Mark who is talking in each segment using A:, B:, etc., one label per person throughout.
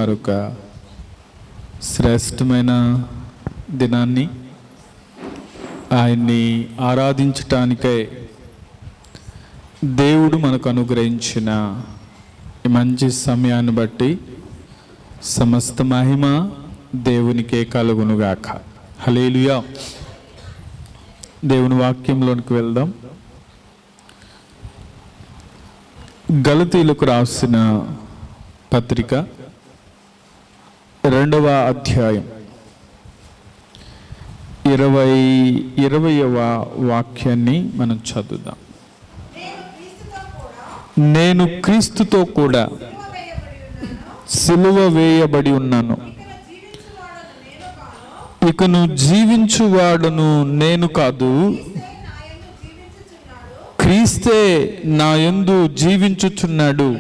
A: మరొక శ్రేష్టమైన దినాన్ని ఆయన్ని ఆరాధించటానికై దేవుడు మనకు అనుగ్రహించిన ఈ మంచి సమయాన్ని బట్టి సమస్త మహిమ దేవునికే కలుగునుగాక. హల్లెలూయా. దేవుని వాక్యంలోనికి వెళ్దాం. గలతీయులకు రాసిన పత్రిక 2వ అధ్యాయం 20వ వాక్యాన్ని మనం చదువుదాం. నేను క్రీస్తుతో కూడా సిలువ వేయబడి ఉన్నాను, ఇకను జీవించువాడను నేను కాదు, క్రీస్తే నా యందు జీవించుచున్నాడు.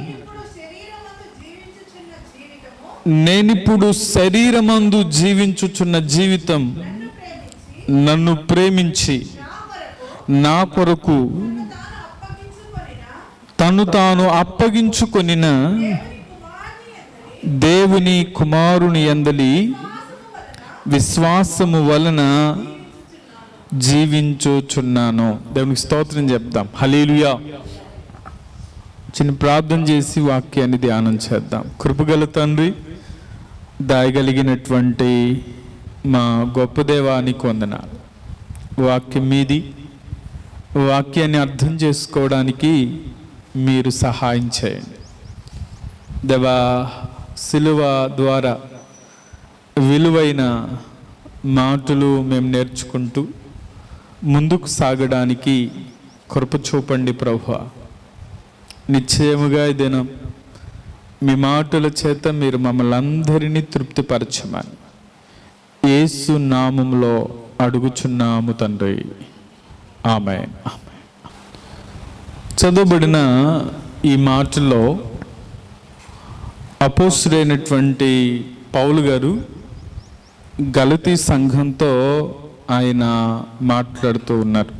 A: నేనిప్పుడు శరీరమందు జీవించుచున్న జీవితం నన్ను ప్రేమించి నా కొరకు తను తాను అప్పగించుకొనిన దేవుని కుమారుని యందలి విశ్వాసము వలన జీవించుచున్నాను. దేవునికి స్తోత్రం చెప్దాం. హల్లెలూయా. చిన్న ప్రార్థన చేసి వాక్యాన్ని ధ్యానం చేద్దాం. కృపగల తండ్రి, దయగలిగినటువంటి మా గొప్ప దేవానికి వందనాలు. వాక్యం మీది, వాక్యాన్ని అర్థం చేసుకోవడానికి మీరు సహాయం చేయండి దేవా. సిలువ ద్వారా విలువైన మాటలు మేము నేర్చుకుంటూ ముందుకు సాగడానికి కృప చూపండి ప్రభువా. నిశ్చయముగా ఈ దినం మీ మాటల చేత మీరు మమ్మల్ని అందరినీ తృప్తిపరచమని యేసు నామములో అడుగుచున్నాము తండ్రి. ఆమేన్. చదవబడిన ఈ మాటలో అపోస్తలుడైనటువంటి పౌలు గారు గలతీ సంఘంతో ఆయన మాట్లాడుతూ ఉన్నారు.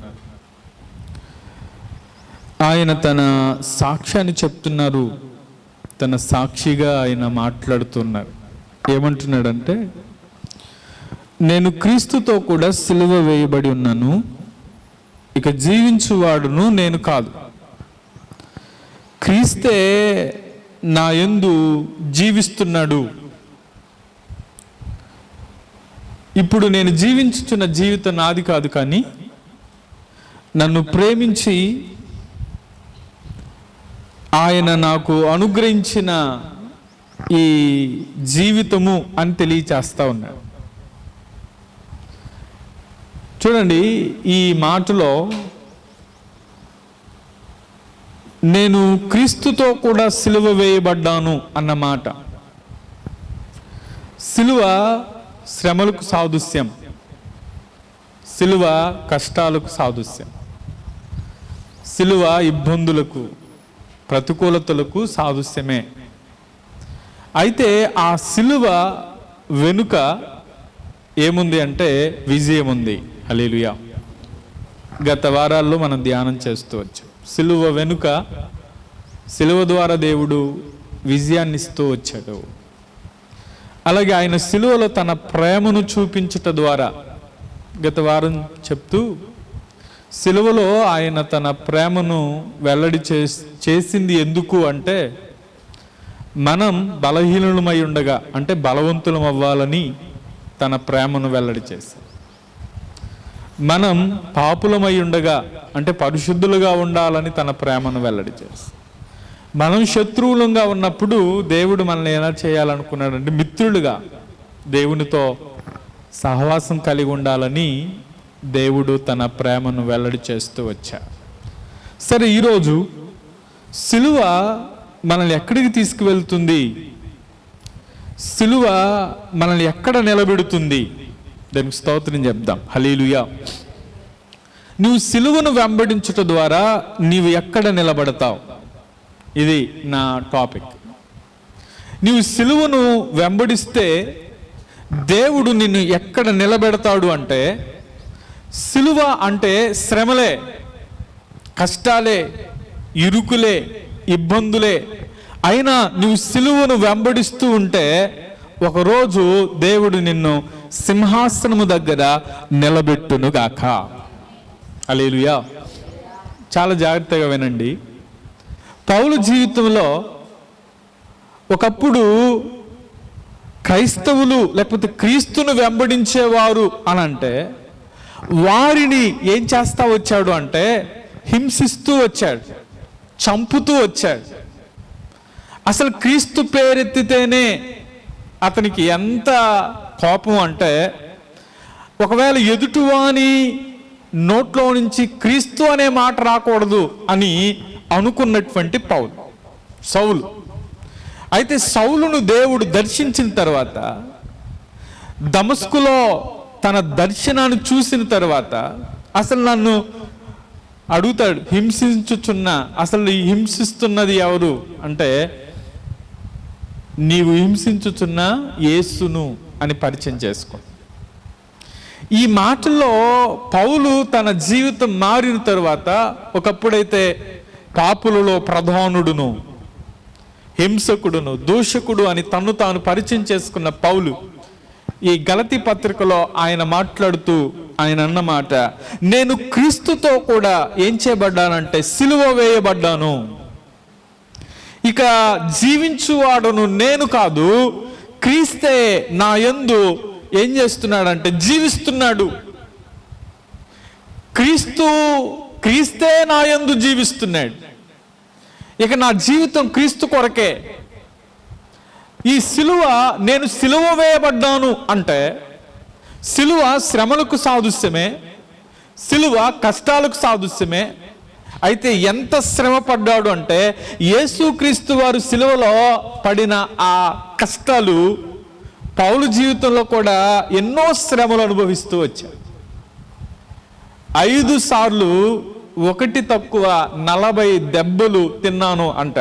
A: ఆయన తన సాక్ష్యాన్ని చెప్తున్నారు. తన సాక్షిగా ఆయన మాట్లాడుతున్నారు. ఏమంటున్నాడంటే, నేను క్రీస్తుతో కూడా సిలువ వేయబడి ఉన్నాను, ఇక జీవించువాడును నేను కాదు, క్రీస్తే నా యందు జీవిస్తున్నాడు. ఇప్పుడు నేను జీవించుచున్న జీవితం నాది కాదు, కానీ నన్ను ప్రేమించి ఆయన నాకు అనుగ్రహించిన ఈ జీవితము అని తెలియచేస్తా ఉన్నాడు. చూడండి, ఈ మాటలో నేను క్రీస్తుతో కూడా సిలువ వేయబడ్డాను అన్న మాట. సిలువ శ్రమలకు సాదృశ్యం, సిలువ కష్టాలకు సాదృశ్యం, సిలువ ఇబ్బందులకు ప్రతికూలతలకు సాదృశ్యమే. అయితే ఆ సిలువ వెనుక ఏముంది అంటే విజయం ఉంది. హల్లెలూయా. గత వారాల్లో మనం ధ్యానం చేస్తూ వచ్చాం. సిలువ వెనుక, సిలువ ద్వారా దేవుడు విజయాన్ని ఇస్తూ వచ్చాడు. అలాగే ఆయన సిలువలో తన ప్రేమను చూపించుట ద్వారా, గత వారం చెప్తూ, సిలువలో ఆయన తన ప్రేమను వెల్లడి చేసింది ఎందుకు అంటే, మనం బలహీనులమై ఉండగా, అంటే బలవంతులం అవ్వాలని తన ప్రేమను వెల్లడి చేశాడు. మనం పాపులమై ఉండగా, అంటే పరిశుద్ధులుగా ఉండాలని తన ప్రేమను వెల్లడి చేశాడు. మనం శత్రువులుగా ఉన్నప్పుడు దేవుడు మనల్ని ఎలా చేయాలనుకున్నాడంటే, మిత్రులుగా దేవునితో సహవాసం కలిగి ఉండాలని దేవుడు తన ప్రేమను వెల్లడి చేస్తూ వచ్చాడు. సరే, ఈరోజు సిలువ మనల్ని ఎక్కడికి తీసుకువెళ్తుంది? సిలువ మనల్ని ఎక్కడ నిలబెడుతుంది? దానికి స్తోత్రం చెప్దాం. హల్లెలూయా. నువ్వు సిలువను వెంబడించుట ద్వారా నీవు ఎక్కడ నిలబడతావు? ఇది నా టాపిక్. నీవు సిలువను వెంబడిస్తే దేవుడు నిన్ను ఎక్కడ నిలబెడతాడు అంటే, సిలువ అంటే శ్రమలే, కష్టాలే, ఇరుకులే, ఇబ్బందులే, అయినా నువ్వు సిలువను వెంబడిస్తూ ఉంటే ఒకరోజు దేవుడు నిన్ను సింహాసనము దగ్గర నిలబెట్టునుగాక. హల్లెలూయా. చాలా జాగ్రత్తగా వినండి. పౌలు జీవితంలో ఒకప్పుడు క్రైస్తవులు లేకపోతే క్రీస్తును వెంబడించేవారు అని అంటే వారిని ఏం చేస్తా వచ్చాడు అంటే హింసిస్తూ వచ్చాడు, చంపుతూ వచ్చాడు. అసలు క్రీస్తు పేరెత్తితేనే అతనికి ఎంత కోపం అంటే ఒకవేళ ఎదుటివాని నోట్లో నుంచి క్రీస్తు అనే మాట రాకూడదు అని అనుకున్నటువంటి సౌలు. అయితే సౌలును దేవుడు దర్శించిన తర్వాత, దమస్కులో తన దర్శనాన్ని చూసిన తర్వాత అసలు నన్ను అడుగుతాడు, అసలు హింసిస్తున్నది ఎవరు అంటే నీవు హింసించుచున్న యేసును అని పరిచయం చేసుకో. ఈ మాటల్లో పౌలు తన జీవితం మారిన తర్వాత ఒకప్పుడైతే పాపులలో ప్రధానుడును, హింసకుడును, దూషకుడు అని తన్ను తాను పరిచయం చేసుకున్న పౌలు ఈ గలతీ పత్రికలో ఆయన మాట్లాడుతూ ఆయన అన్నమాట, నేను క్రీస్తుతో కూడా ఏం చేయబడ్డానంటే సిలువ వేయబడ్డాను. ఇక జీవించువాడును నేను కాదు, క్రీస్తే నా యందు ఏం చేస్తున్నాడంటే జీవిస్తున్నాడు. క్రీస్తే నా యందు జీవిస్తున్నాడు. ఇక నా జీవితం క్రీస్తు కొరకే. ఈ సిలువ, నేను సిలువ వేయబడ్డాను అంటే సిలువ శ్రమలకు సాదృశ్యమే, సిలువ కష్టాలకు సాదృశ్యమే. అయితే ఎంత శ్రమ పడ్డాడు అంటే యేసుక్రీస్తు వారు సిలువలో పడిన ఆ కష్టాలు పౌలు జీవితంలో కూడా ఎన్నో శ్రమలు అనుభవిస్తూ వచ్చాడు. 5 సార్లు 1 తక్కువ 40 దెబ్బలు తిన్నాను అంట.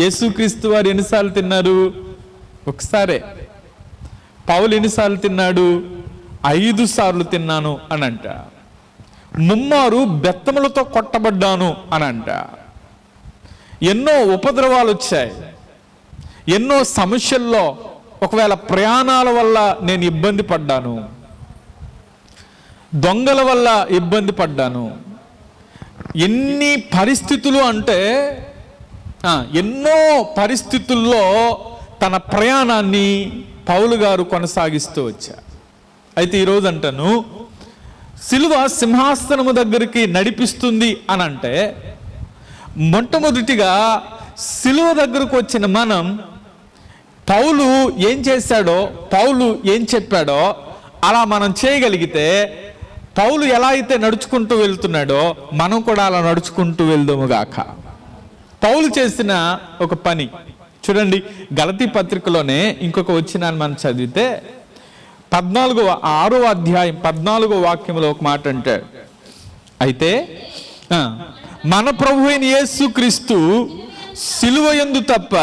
A: యేసుక్రీస్తు వారు ఎన్నిసార్లు తిన్నారు? ఒకసారే. పౌలు ఎన్నిసార్లు తిన్నాడు? 5 సార్లు తిన్నాను అని అంట. 3 బెత్తములతో కొట్టబడ్డాను అని అంట. ఎన్నో ఉపద్రవాలు వచ్చాయి, ఎన్నో సమస్యల్లో ఒకవేళ ప్రయాణాల వల్ల నేను ఇబ్బంది పడ్డాను, దొంగల వల్ల ఇబ్బంది పడ్డాను. ఎన్ని పరిస్థితులు అంటే ఎన్నో పరిస్థితుల్లో తన ప్రయాణాన్ని పౌలు గారు కొనసాగిస్తూ వచ్చారు. అయితే ఈరోజు అంటాను, సిలువ సింహాసనము దగ్గరికి నడిపిస్తుంది అని అంటే మొట్టమొదటిగా సిలువ దగ్గరకు వచ్చిన మనం పౌలు ఏం చేశాడో, పౌలు ఏం చెప్పాడో అలా మనం చేయగలిగితే, పౌలు ఎలా అయితే నడుచుకుంటూ వెళ్తున్నాడో మనం కూడా అలా నడుచుకుంటూ వెళ్దాముగాక. పౌలు చేసిన ఒక పని చూడండి, గలతీ పత్రికలోనే ఇంకొక వచనాన్ని మనం చదివితే 6వ అధ్యాయం 14వ వాక్యంలో ఒక మాట అంటాడు. అయితే మన ప్రభు అయిన యేసుక్రీస్తు సిలువ యందు తప్ప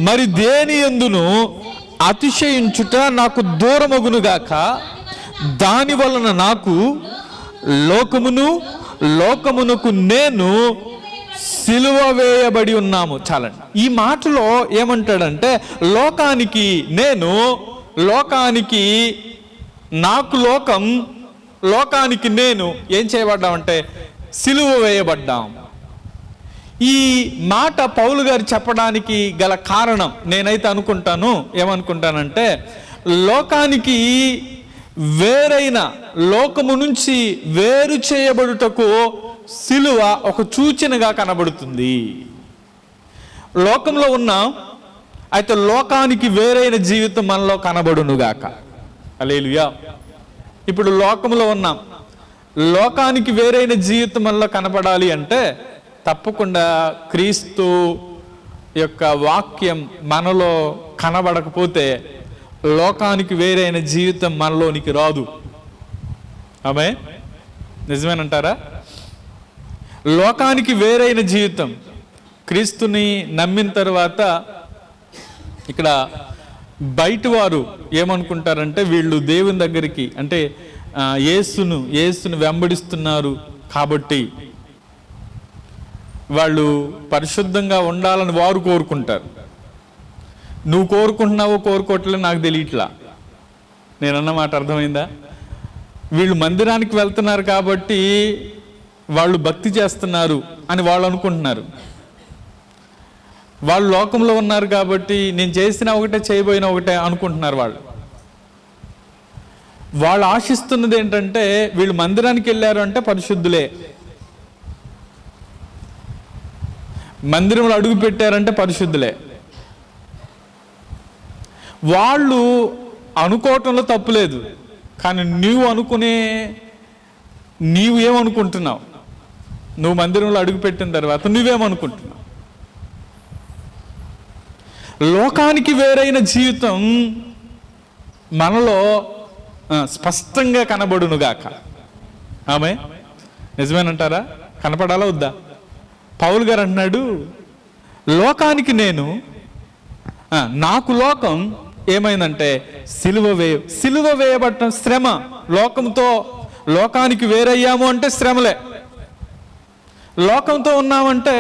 A: మరి దేని యందును అతిశయించుట నాకు దూరమగునుగాక, దాని వలన నాకు లోకమునకు నేను సిలువ వేయబడి ఉన్నాము. చాలండి. ఈ మాటలో ఏమంటాడంటే లోకానికి నేను, లోకానికి నాకు, లోకానికి నేను ఏం చేయబడ్డామంటే సిలువ వేయబడ్డాం. ఈ మాట పౌలు గారు చెప్పడానికి గల కారణం నేనైతే ఏమనుకుంటానంటే లోకానికి వేరైన, లోకము నుంచి వేరు చేయబడుటకు సిలువ ఒక సూచనగా కనబడుతుంది. లోకంలో ఉన్నాం, అయితే లోకానికి వేరైన జీవితం మనలో కనబడునుగాక. హల్లెలూయా. ఇప్పుడు లోకంలో ఉన్నాం, లోకానికి వేరైన జీవితం మనలో కనబడాలి అంటే తప్పకుండా క్రీస్తు యొక్క వాక్యం మనలో కనబడకపోతే లోకానికి వేరైన జీవితం మనలోనికి రాదు. ఆమె నిజమేనంటారా? లోకానికి వేరైన జీవితం క్రీస్తుని నమ్మిన తర్వాత ఇక్కడ బయట వారు ఏమనుకుంటారంటే వీళ్ళు దేవుని దగ్గరికి అంటే యేసును వెంబడిస్తున్నారు కాబట్టి వాళ్ళు పరిశుద్ధంగా ఉండాలని వారు కోరుకుంటారు. నువ్వు కోరుకుంటున్నావో కోరుకోవట్లేదు నాకు తెలియట్లా. నేనన్న మాట అర్థమైందా? వీళ్ళు మందిరానికి వెళ్తున్నారు కాబట్టి వాళ్ళు భక్తి చేస్తున్నారు అని వాళ్ళు అనుకుంటున్నారు. వాళ్ళు లోకంలో ఉన్నారు కాబట్టి నేను చేసిన ఒకటే చేయబోయిన ఒకటే అనుకుంటున్నారు. వాళ్ళు ఆశిస్తున్నది ఏంటంటే వీళ్ళు మందిరానికి వెళ్ళారు అంటే పరిశుద్ధులే, మందిరంలో అడుగు పెట్టారంటే పరిశుద్ధులే. వాళ్ళు అనుకోవటంలో తప్పులేదు, కానీ నీవు ఏమనుకుంటున్నావు? నువ్వు మందిరంలో అడుగు పెట్టిన తర్వాత నువ్వేమనుకుంటున్నావు? లోకానికి వేరైన జీవితం మనలో స్పష్టంగా కనబడునుగాక. ఆమె నిజమేనంటారా? కనపడాలా వద్దా? పౌలు గారు అంటున్నాడు, లోకానికి నాకు లోకం ఏమైందంటే సిలువ వేయబడటం శ్రమ. లోకానికి వేరయ్యాము అంటే శ్రమలే. లోకంతో ఉన్నామంటే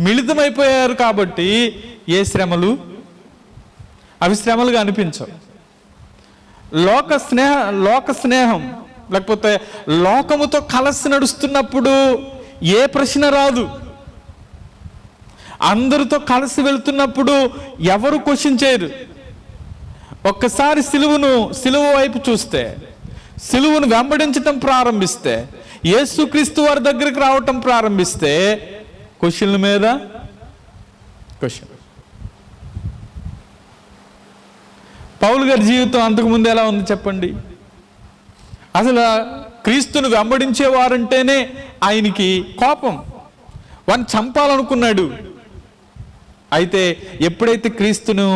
A: మిళితమైపోయారు కాబట్టి ఏ శ్రమలు అవి శ్రమలుగా అనిపించవు. లోక స్నేహం లేకపోతే లోకముతో కలిసి నడుస్తున్నప్పుడు ఏ ప్రశ్న రాదు. అందరితో కలిసి వెళ్తున్నప్పుడు ఎవరు క్వశ్చన్ చేయరు. ఒక్కసారి సిలువ వైపు చూస్తే, సిలువను వెంబడించటం ప్రారంభిస్తే, యేసుక్రీస్తు వారి దగ్గరికి రావటం ప్రారంభిస్తే క్వశ్చన్ల మీద క్వశ్చన్. పౌలు గారి జీవితం అంతకుముందు ఎలా ఉంది చెప్పండి? అసలు క్రీస్తును వెంబడించేవారంటేనే ఆయనకి కోపం, వారిని చంపాలనుకున్నాడు. అయితే ఎప్పుడైతే క్రీస్తును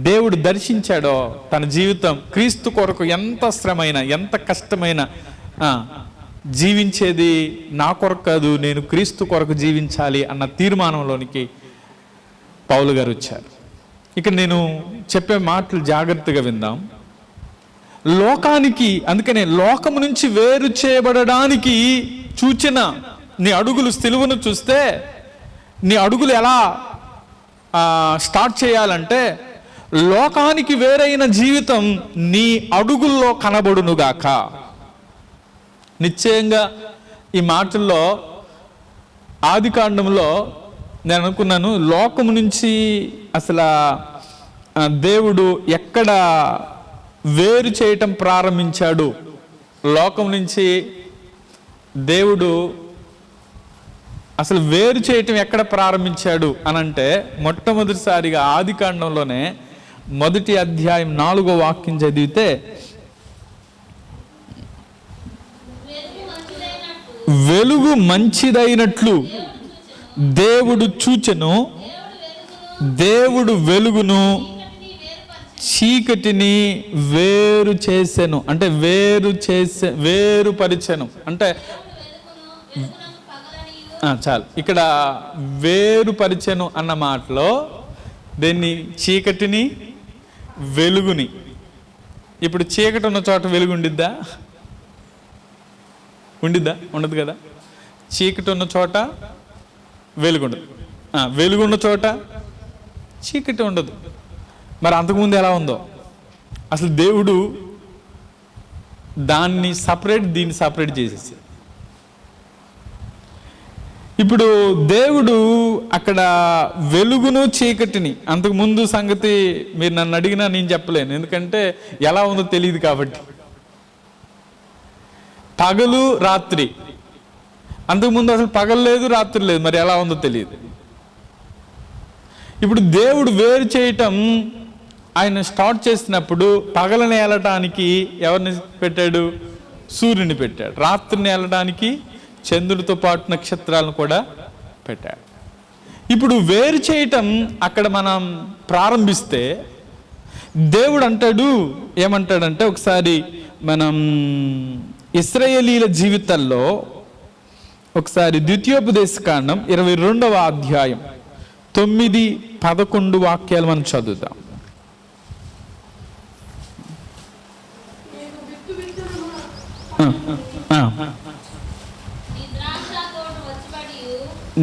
A: దేవుడు దర్శించాడో తన జీవితం క్రీస్తు కొరకు ఎంత శ్రమైన ఎంత కష్టమైన జీవించేది నా కొరకు కాదు, నేను క్రీస్తు కొరకు జీవించాలి అన్న తీర్మానంలోనికి పౌలు గారు వచ్చారు. ఇక్కడ నేను చెప్పే మాటలు జాగ్రత్తగా విందాం. లోకానికి, అందుకనే లోకము నుంచి వేరు చేయబడడానికి చూచిన నీ అడుగులు, సిలువను చూస్తే నీ అడుగులు ఎలా స్టార్ట్ చేయాలంటే లోకానికి వేరైన జీవితం నీ అడుగుల్లో కనబడునుగాక. నిశ్చయంగా ఈ మాటల్లో ఆదికాండంలో నేను అనుకున్నాను, లోకము నుంచి అసలు దేవుడు ఎక్కడ వేరు చేయటం ప్రారంభించాడు, లోకం నుంచి దేవుడు అసలు వేరు చేయటం ఎక్కడ ప్రారంభించాడు అనంటే మొట్టమొదటిసారిగా ఆదికాండంలోనే 1వ అధ్యాయం 4వ వాక్యం చదివితే, వెలుగు మంచిదైనట్లు దేవుడు చూచెను, దేవుడు వెలుగును చీకటిని వేరు చేసెను. అంటే వేరుపరిచెను అంటే చాలు. ఇక్కడ వేరుపరిచెను అన్న మాటలో దీన్ని చీకటిని వెలుగుని, ఇప్పుడు చీకటి ఉన్న చోట వెలుగు ఉండిద్దా? ఉండదు కదా. చీకటి ఉన్న చోట వెలుగు ఉండదు, వెలుగున్న చోట చీకటి ఉండదు. మరి అంతకుముందు ఎలా ఉందో అసలు దేవుడు దాన్ని దీన్ని సపరేట్ చేసేసి, ఇప్పుడు దేవుడు అక్కడ వెలుగును చీకటిని, అంతకుముందు సంగతి మీరు నన్ను అడిగినా నేను చెప్పలేను, ఎందుకంటే ఎలా ఉందో తెలియదు కాబట్టి. పగలు రాత్రి, అంతకుముందు అసలు పగలు లేదు రాత్రి లేదు, మరి ఎలా ఉందో తెలియదు. ఇప్పుడు దేవుడు వేరు చేయటం ఆయన స్టార్ట్ చేసినప్పుడు పగలని ఏలటానికి ఎవరిని పెట్టాడు? సూర్యుని పెట్టాడు. రాత్రిని ఏలడానికి చంద్రుడితో పాటు నక్షత్రాలను కూడా పెట్టాడు. ఇప్పుడు వేరు చేయటం అక్కడ మనం ప్రారంభిస్తే దేవుడు ఏమంటాడంటే ఒకసారి మనం ఇశ్రాయేలీల జీవితాల్లో ఒకసారి ద్వితీయోపదేశకాండం 22వ అధ్యాయం 9-11 వాక్యాలు మనం చదువుదాం.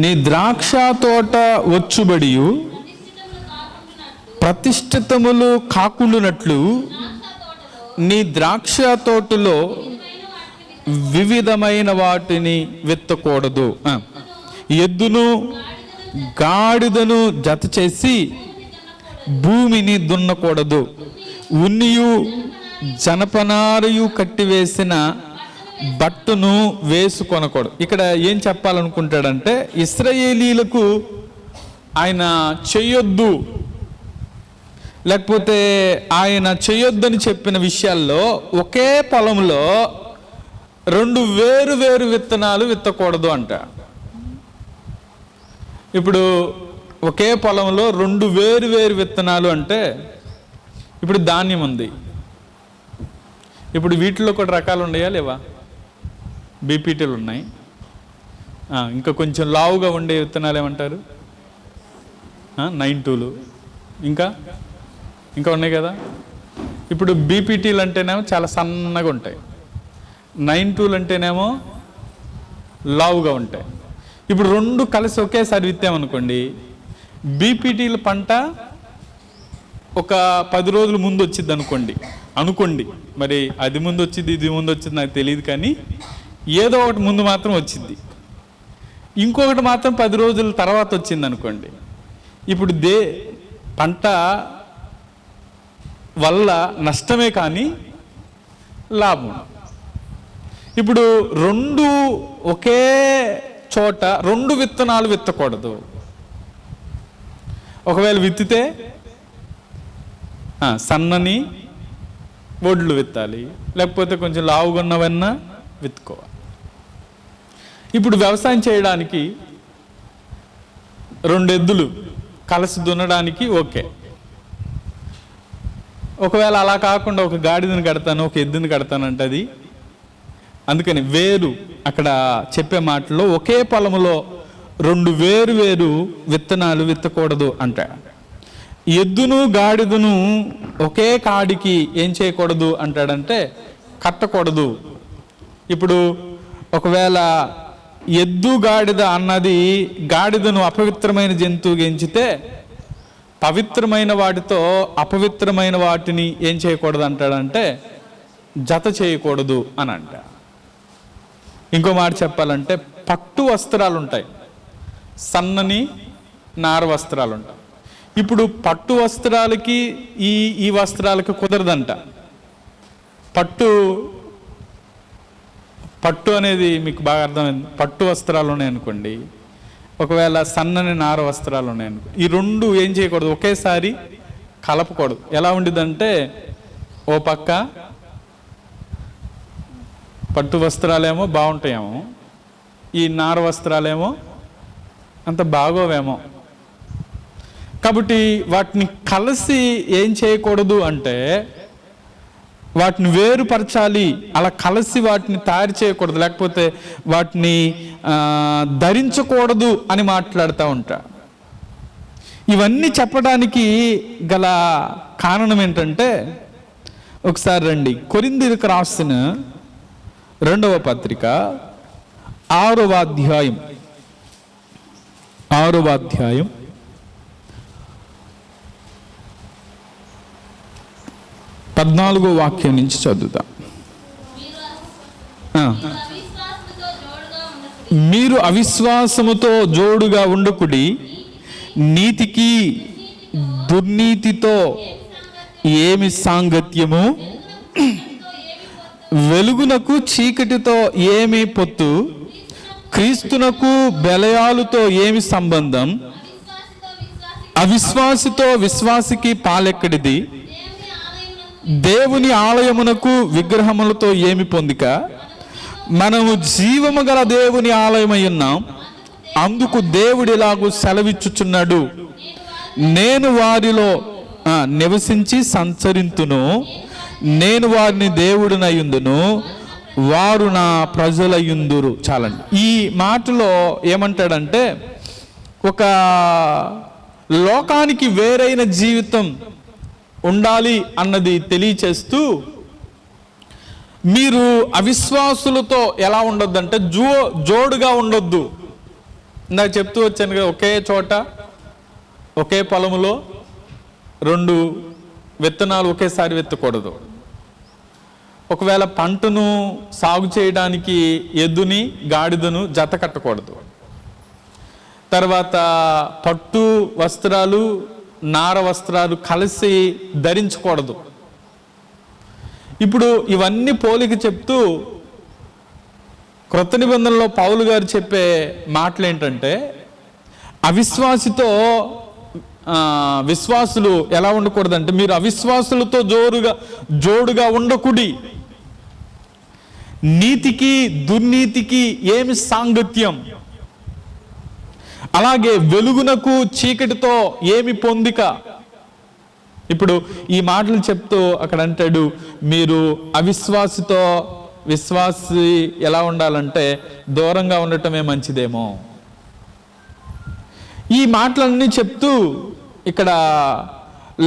A: నీ ద్రాక్ష తోట వచ్చుబడి ప్రతిష్ఠితములు కాకుండునట్లు నీ ద్రాక్ష తోటలో వివిధమైన వాటిని విత్తకూడదు. ఎద్దును గాడిదను జత చేసి భూమిని దున్నకూడదు. ఉన్నియు జనపనారయు కట్టివేసిన బట్టను వేసుకొనకూడదు. ఇక్కడ ఏం చెప్పాలనుకుంటాడంటే, ఇశ్రాయేలీలకు ఆయన చెయ్యొద్దు, లేకపోతే ఆయన చెయ్యొద్దని చెప్పిన విషయాల్లో ఒకే పొలంలో 2 వేరు వేరు విత్తనాలు విత్తకూడదు అంట. ఇప్పుడు ఒకే పొలంలో 2 వేరు వేరు విత్తనాలు అంటే, ఇప్పుడు ధాన్యం ఉంది, ఇప్పుడు వీటిలో కూడా రకాలు ఉన్నాయా లేవా? బీపీటీలు ఉన్నాయి, ఇంకా కొంచెం లావుగా ఉండే విత్తనాలు ఏమంటారు? 92లు, ఇంకా ఉన్నాయి కదా. ఇప్పుడు బీపీటీలు అంటేనేమో చాలా సన్నగా ఉంటాయి, 92లు అంటేనేమో లావుగా ఉంటాయి. ఇప్పుడు 2 కలిసి ఒకేసారి విత్తామనుకోండి, బీపీటీల పంట ఒక 10 రోజుల ముందు వచ్చింది అనుకోండి. మరి అది ముందు వచ్చింది, ఇది ముందు వచ్చింది నాకు తెలియదు, కానీ ఏదో ఒకటి ముందు మాత్రం వచ్చింది. ఇంకొకటి మాత్రం 10 రోజుల తర్వాత వచ్చింది అనుకోండి. ఇప్పుడు పంట వల్ల నష్టమే కానీ లాభం. ఇప్పుడు 2 ఒకే చోట 2 విత్తనాలు విత్తకూడదు. ఒకవేళ విత్తితే సన్నని వడ్లు విత్తాలి, లేకపోతే కొంచెం లావుగున్నవన్నా విత్తుకోవాలి. ఇప్పుడు వ్యవసాయం చేయడానికి 2 ఎద్దులు కలిసి దున్నడానికి ఓకే. ఒకవేళ అలా కాకుండా ఒక గాడిదని కడతాను, ఒక ఎద్దుని కడతానంటే అది, అందుకని వేరు అక్కడ చెప్పే మాటల్లో ఒకే పొలంలో 2 వేరు వేరు విత్తనాలు విత్తకూడదు అంట. ఎద్దును గాడిదను ఒకే కాడికి ఏం చేయకూడదు అంటాడంటే కట్టకూడదు. ఇప్పుడు ఒకవేళ ఎద్దు గాడిద అన్నది గాడిదను అపవిత్రమైన జంతువుగా ఎంచితే, పవిత్రమైన వాటితో అపవిత్రమైన వాటిని ఏం చేయకూడదు అంటాడంటే జత చేయకూడదు అని అంట. ఇంకో మాట చెప్పాలంటే, పట్టు వస్త్రాలు ఉంటాయి, సన్నని నార వస్త్రాలు ఉంటాయి. ఇప్పుడు పట్టు వస్త్రాలకి ఈ వస్త్రాలకి కుదరదంట. పట్టు అనేది మీకు బాగా అర్థమైంది. పట్టు వస్త్రాలు ఉన్నాయి అనుకోండి, ఒకవేళ సన్నని నార వస్త్రాలు ఉన్నాయి అనుకోండి, ఈ 2 ఏం చేయకూడదు, ఒకేసారి కలపకూడదు. ఎలా ఉండిద్దంటే, ఓ పక్క పట్టు వస్త్రాలేమో బాగుంటాయేమో, ఈ నార వస్త్రాలేమో అంత బాగోవేమో. కాబట్టి వాటిని కలిసి ఏం చేయకూడదు అంటే వాటిని వేరుపరచాలి. అలా కలిసి వాటిని తయారు చేయకూడదు, లేకపోతే వాటిని ధరించకూడదు అని మాట్లాడుతూ ఉంటా. ఇవన్నీ చెప్పడానికి గల కారణం ఏంటంటే, ఒకసారి రండి, కొరింథీయులకు రాసిన 2వ పత్రిక 6వ అధ్యాయం 14వ వాక్యం నుంచి చదువుతాం. మీరు అవిశ్వాసముతో జోడుగా ఉండకుడి, నీతికి దుర్నీతితో ఏమి సాంగత్యము, వెలుగునకు చీకటితో ఏమి పొత్తు, క్రీస్తునకు బెలయాలుతో ఏమి సంబంధం, అవిశ్వాసితో విశ్వాసికి పాలెక్కడిది, దేవుని ఆలయమునకు విగ్రహములతో ఏమి పొందిక, మనము జీవము గల దేవుని ఆలయమై ఉన్నాం, అందుకు దేవుడు ఇలాగూ సెలవిచ్చుచున్నాడు, నేను వారిలో నివసించి సంచరింతును, నేను వారిని దేవుడినయుందును, వారు నా ప్రజలయుందురు. చాలండి. ఈ మాటలో ఏమంటాడంటే, ఒక లోకానికి వేరైన జీవితం ఉండాలి అన్నది తెలియచేస్తూ, మీరు అవిశ్వాసులతో ఎలా ఉండొద్దు అంటే జోడుగా ఉండొద్దు. ఇందాక చెప్తూ వచ్చాను కదా, ఒకే చోట ఒకే పొలములో 2 విత్తనాలు ఒకేసారి విత్తకూడదు. ఒకవేళ పంటను సాగు చేయడానికి ఎద్దుని గాడిదను జత కట్టకూడదు. తర్వాత పట్టు వస్త్రాలు నార వస్త్రాలు కలిసి ధరించకూడదు. ఇప్పుడు ఇవన్నీ పోలిక చెప్తూ క్రొత్త నిబంధనలో పౌలు గారు చెప్పే మాటలు ఏంటంటే, విశ్వాసులు ఎలా ఉండకూడదంటే, మీరు అవిశ్వాసులతో జోడుగా ఉండకుడి. నీతికి దుర్నీతికి ఏమి సాంగత్యం, అలాగే వెలుగునకు చీకటితో ఏమి పొందిక. ఇప్పుడు ఈ మాటలు చెప్తూ అక్కడ అంటాడు, మీరు విశ్వాసి ఎలా ఉండాలంటే దూరంగా ఉండటమే మంచిదేమో. ఈ మాటలన్నీ చెప్తూ ఇక్కడ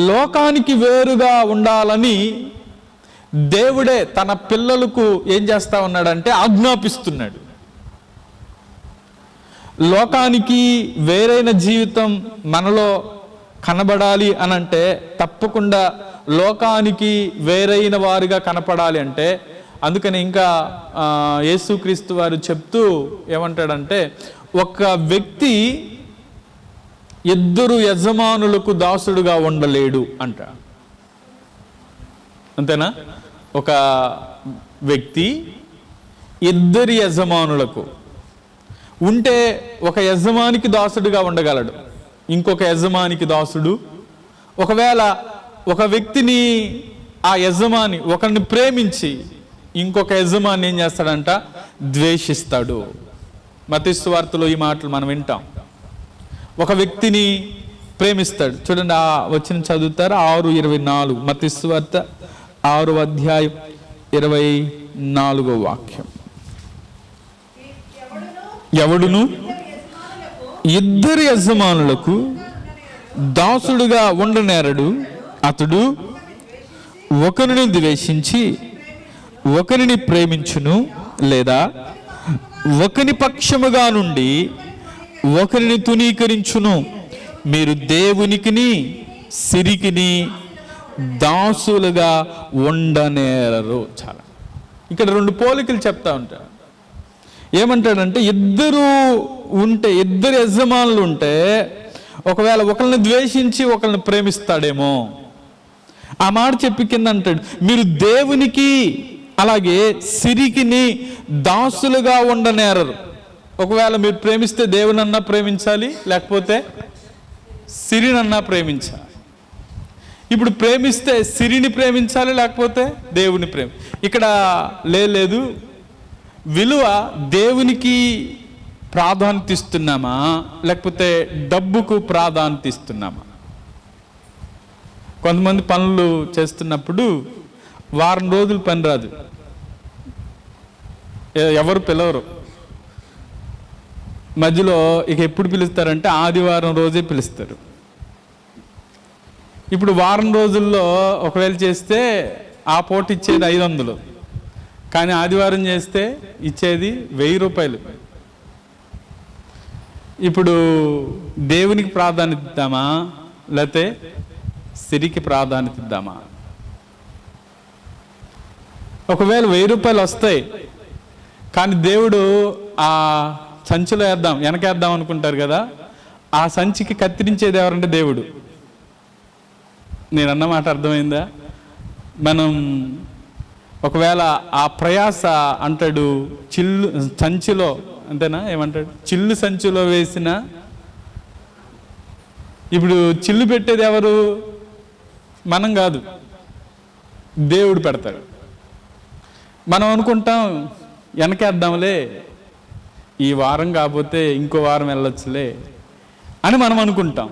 A: లోకానికి వేరుగా ఉండాలని దేవుడే తన పిల్లలకు ఏం చేస్తా ఉన్నాడంటే ఆజ్ఞాపిస్తున్నాడు. లోకానికి వేరైన జీవితం మనలో కనబడాలి అనంటే తప్పకుండా లోకానికి వేరైన వారిగా కనపడాలి అంటే, అందుకని ఇంకా యేసుక్రీస్తు వారు చెప్తూ ఏమంటాడంటే, ఒక వ్యక్తి 2 యజమానులకు దాసుడుగా ఉండలేడు అంట. అంతేనా? ఒక వ్యక్తి 2 యజమానులకు ఉంటే ఒక యజమానికి దాసుడుగా ఉండగలడు, ఇంకొక యజమానికి దాసుడు. ఒకవేళ ఒక వ్యక్తిని ఆ యజమాని ఒకరిని ప్రేమించి ఇంకొక యజమాని ఏం చేస్తాడంట, ద్వేషిస్తాడు. మత్తయి సువార్తలో ఈ మాటలు మనం వింటాం. ఒక వ్యక్తిని ప్రేమిస్తాడు. చూడండి, ఆ వచ్చిన చదువుతారు 6:24, మత్తయి సువార్త 6వ అధ్యాయం 24వ వాక్యం. ఎవడును 2 యజమానులకు దాసుడుగా ఉండనేరడు. అతడు ఒకరిని ద్వేషించి ఒకరిని ప్రేమించును, లేదా ఒకని పక్షముగా నుండి ఒకరిని తునీకరించును. మీరు దేవునికిని సిరికిని దాసులుగా ఉండనేరరు. చాలా ఇక్కడ 2 పోలికలు చెప్తా ఉంటారు. ఏమంటాడంటే, 2 యజమానులు ఉంటే ఒకవేళ ఒకరిని ద్వేషించి ఒకరిని ప్రేమిస్తాడేమో. ఆ మాట చెప్పి కింద అంటాడు, మీరు దేవునికి అలాగే సిరికిని దాసులుగా ఉండనేరరు. ఒకవేళ మీరు ప్రేమిస్తే దేవునన్నా ప్రేమించాలి, లేకపోతే సిరినన్నా ప్రేమించాలి. ఇప్పుడు ప్రేమిస్తే సిరిని ప్రేమించాలి, లేకపోతే దేవుని ఇక్కడ లేదు. విలువ దేవునికి ప్రాధాన్యత ఇస్తున్నామా, లేకపోతే డబ్బుకు ప్రాధాన్యత ఇస్తున్నామా? కొంతమంది పనులు చేస్తున్నప్పుడు వారం రోజులు పని రాదు, ఎవరు పిలవరు. మధ్యలో ఇక ఎప్పుడు పిలుస్తారంటే ఆదివారం రోజే పిలుస్తారు. ఇప్పుడు వారం రోజుల్లో ఒకవేళ చేస్తే ఆ పూట ఇచ్చేది 500, కానీ ఆదివారం చేస్తే ఇచ్చేది 1000 రూపాయలు. ఇప్పుడు దేవునికి ప్రాధాన్యత ఇద్దామా, లేకపోతే సిరికి ప్రాధాన్యత ఇద్దామా? ఒకవేళ 1000 రూపాయలు వస్తాయి, కానీ దేవుడు ఆ సంచిలో వెనకేద్దాం అనుకుంటారు కదా, ఆ సంచికి కత్తిరించేది ఎవరంటే దేవుడు. నేను అన్నమాట అర్థమైందా? మనం ఒకవేళ ఆ ప్రయాస అంటాడు సంచిలో, అంతేనా? ఏమంటాడు? చిల్లు సంచిలో వేసిన. ఇప్పుడు చిల్లు పెట్టేది ఎవరు? మనం కాదు, దేవుడు పెడతాడు. మనం అనుకుంటాం వెనకేద్దాంలే, ఈ వారం కాకపోతే ఇంకో వారం వెళ్ళొచ్చులే అని మనం అనుకుంటాం.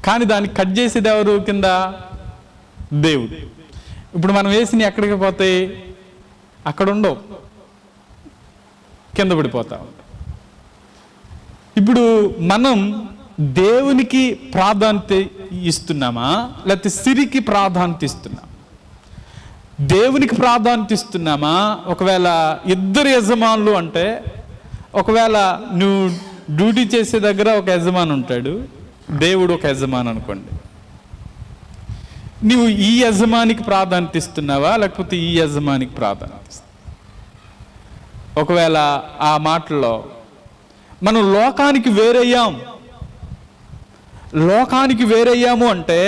A: కానీ దాన్ని కట్ చేసేది ఎవరు? కింద దేవుడు. ఇప్పుడు మనం వేసిన ఎక్కడికి పోతాయి? అక్కడ ఉండవు, కింద పడిపోతాం. ఇప్పుడు మనం దేవునికి ప్రాధాన్యత ఇస్తున్నామా, లేకపోతే సిరికి ప్రాధాన్యత ఇస్తున్నామా? దేవునికి ప్రాధాన్యత ఇస్తున్నామా? ఒకవేళ 2 యజమానులు అంటే, ఒకవేళ నువ్వు డ్యూటీ చేసే దగ్గర ఒక యజమాని ఉంటాడు, దేవుడు ఒక యజమాని అనుకోండి. నువ్వు ఈ యజమానికి ప్రాధాన్యత ఇస్తున్నావా లేకపోతే ఈ యజమానికి ప్రాధాన్యత ఇస్తున్నావా? ఒకవేళ ఆ మాటల్లో మనం లోకానికి వేరయ్యాము అంటే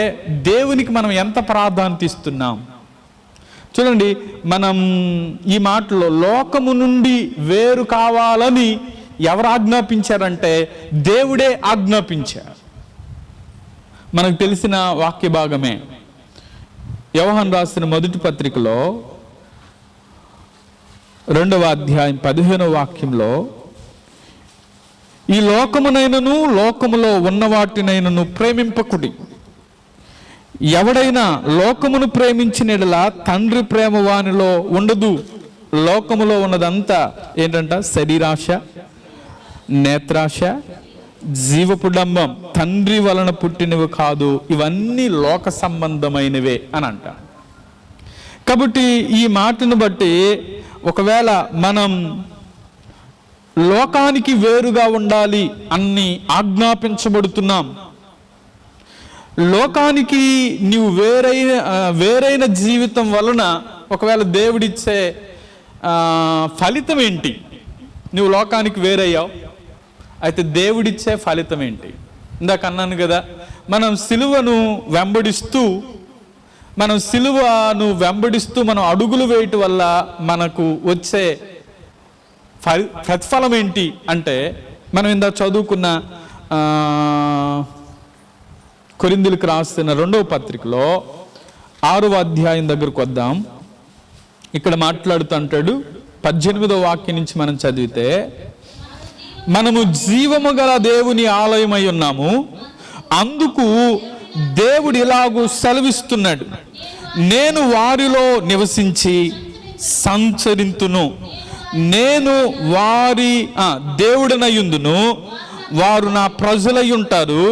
A: దేవునికి మనం ఎంత ప్రాధాన్యత ఇస్తున్నాం? చూడండి, మనం ఈ మాటలో లోకము నుండి వేరు కావాలని ఎవరు ఆజ్ఞాపించారంటే దేవుడే ఆజ్ఞాపించారు. మనకు తెలిసిన వాక్య భాగమే. యోహాను రాసిన మొదటి పత్రికలో 2వ అధ్యాయం 15వ వాక్యంలో, ఈ లోకమునైనను లోకములో ఉన్న వాటినైనను ప్రేమింపకుడి. ఎవడైనా లోకమును ప్రేమించిన యెడల తండ్రి ప్రేమ వానిలో ఉండదు. లోకములో ఉన్నదంతా ఏంటంట? శరీరాశ, నేత్రాశ, జీవపుడంబం, తండ్రి వలన పుట్టినవి కాదు, ఇవన్నీ లోక సంబంధమైనవే అని అంట. కాబట్టి ఈ మాటను బట్టి ఒకవేళ మనం లోకానికి వేరుగా ఉండాలి అని ఆజ్ఞాపించబడుతున్నాం, లోకానికి నీవు వేరైన జీవితం వలన ఒకవేళ దేవుడిచ్చే ఫలితం ఏంటి? నువ్వు లోకానికి వేరయ్యావు, అయితే దేవుడిచ్చే ఫలితం ఏంటి? ఇందాక అన్నాను కదా, మనం సిలువను వెంబడిస్తూ మనం అడుగులు వేయటం వల్ల మనకు వచ్చే ప్రతిఫలం ఏంటి అంటే, మనం ఇందాక చదువుకున్న కొరింథీయులకు రాసిన 2వ పత్రికలో 6వ అధ్యాయం దగ్గరకు వద్దాం. ఇక్కడ మాట్లాడుతుంటాడు 18వ వాక్యం నుంచి మనం చదివితే, మనము జీవము గల దేవుని ఆలయమై ఉన్నాము, అందుకు దేవుడు ఇలాగూ సెలవిస్తున్నాడు, నేను వారిలో నివసించి సంచరింతును, నేను వారి దేవుడనయుందును, వారు నా ప్రజలై ఉంటారు.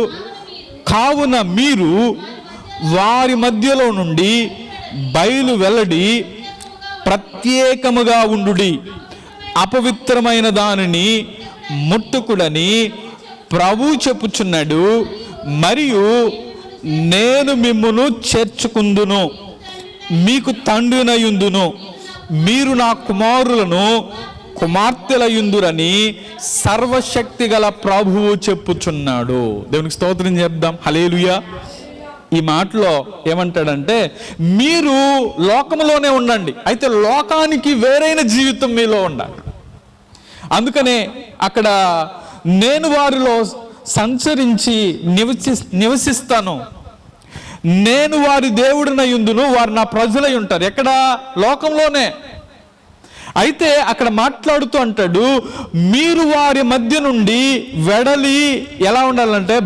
A: కావున మీరు వారి మధ్యలో నుండి బయలు వెల్లడి ప్రత్యేకముగా ఉండుడి, అపవిత్రమైన దానిని ముట్టుకుడని ప్రభువు చెప్పుచున్నాడు. మరియు నేను మిమ్మును చేర్చుకుందును, మీకు తండ్రినయుందును, మీరు నా కుమారులను కుమార్తెలయుందురని సర్వశక్తి గల ప్రభువు చెప్పుచున్నాడు. దేవునికి స్తోత్రం చెప్దాం. హల్లెలూయా. ఈ మాటలో ఏమంటాడంటే, మీరు లోకంలోనే ఉండండి, అయితే లోకానికి వేరైన జీవితం మీలో ఉండాలి. అందుకనే అక్కడ నేను వారిలో సంచరించి నివసిస్తాను, నేను వారి దేవుడినయుందును, వారు నా ప్రజలై ఉంటారు. ఎక్కడ? లోకంలోనే. అయితే అక్కడ మాట్లాడుతూ అంటాడు, మీరు వారి మధ్య నుండి వెడలి ఎలా ఉండాలంటే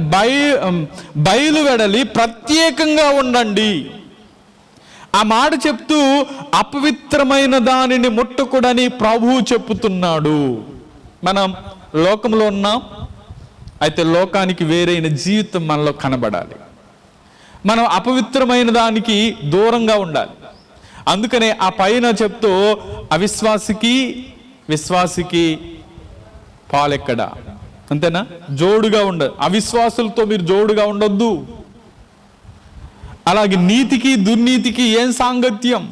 A: బయలు వెడలి ప్రత్యేకంగా ఉండండి. ఆ మాట చెప్తూ అపవిత్రమైన దానిని ముట్టకూడని ప్రభువు చెప్పుతున్నాడు. మనం లోకంలో ఉన్నాం, అయితే లోకానికి వేరైన జీవితం మనలో కనబడాలి. మనం అపవిత్రమైన దానికి దూరంగా ఉండాలి. అందుకనే ఆ పైన చెప్తూ అవిశ్వాసికి విశ్వాసికి పాలెక్కడ, అంతేనా? జోడుగా ఉండదు. అవిశ్వాసులతో మీరు జోడుగా ఉండొద్దు. అలాగే నీతికి దుర్నీతికి ఏం సాంగత్యం?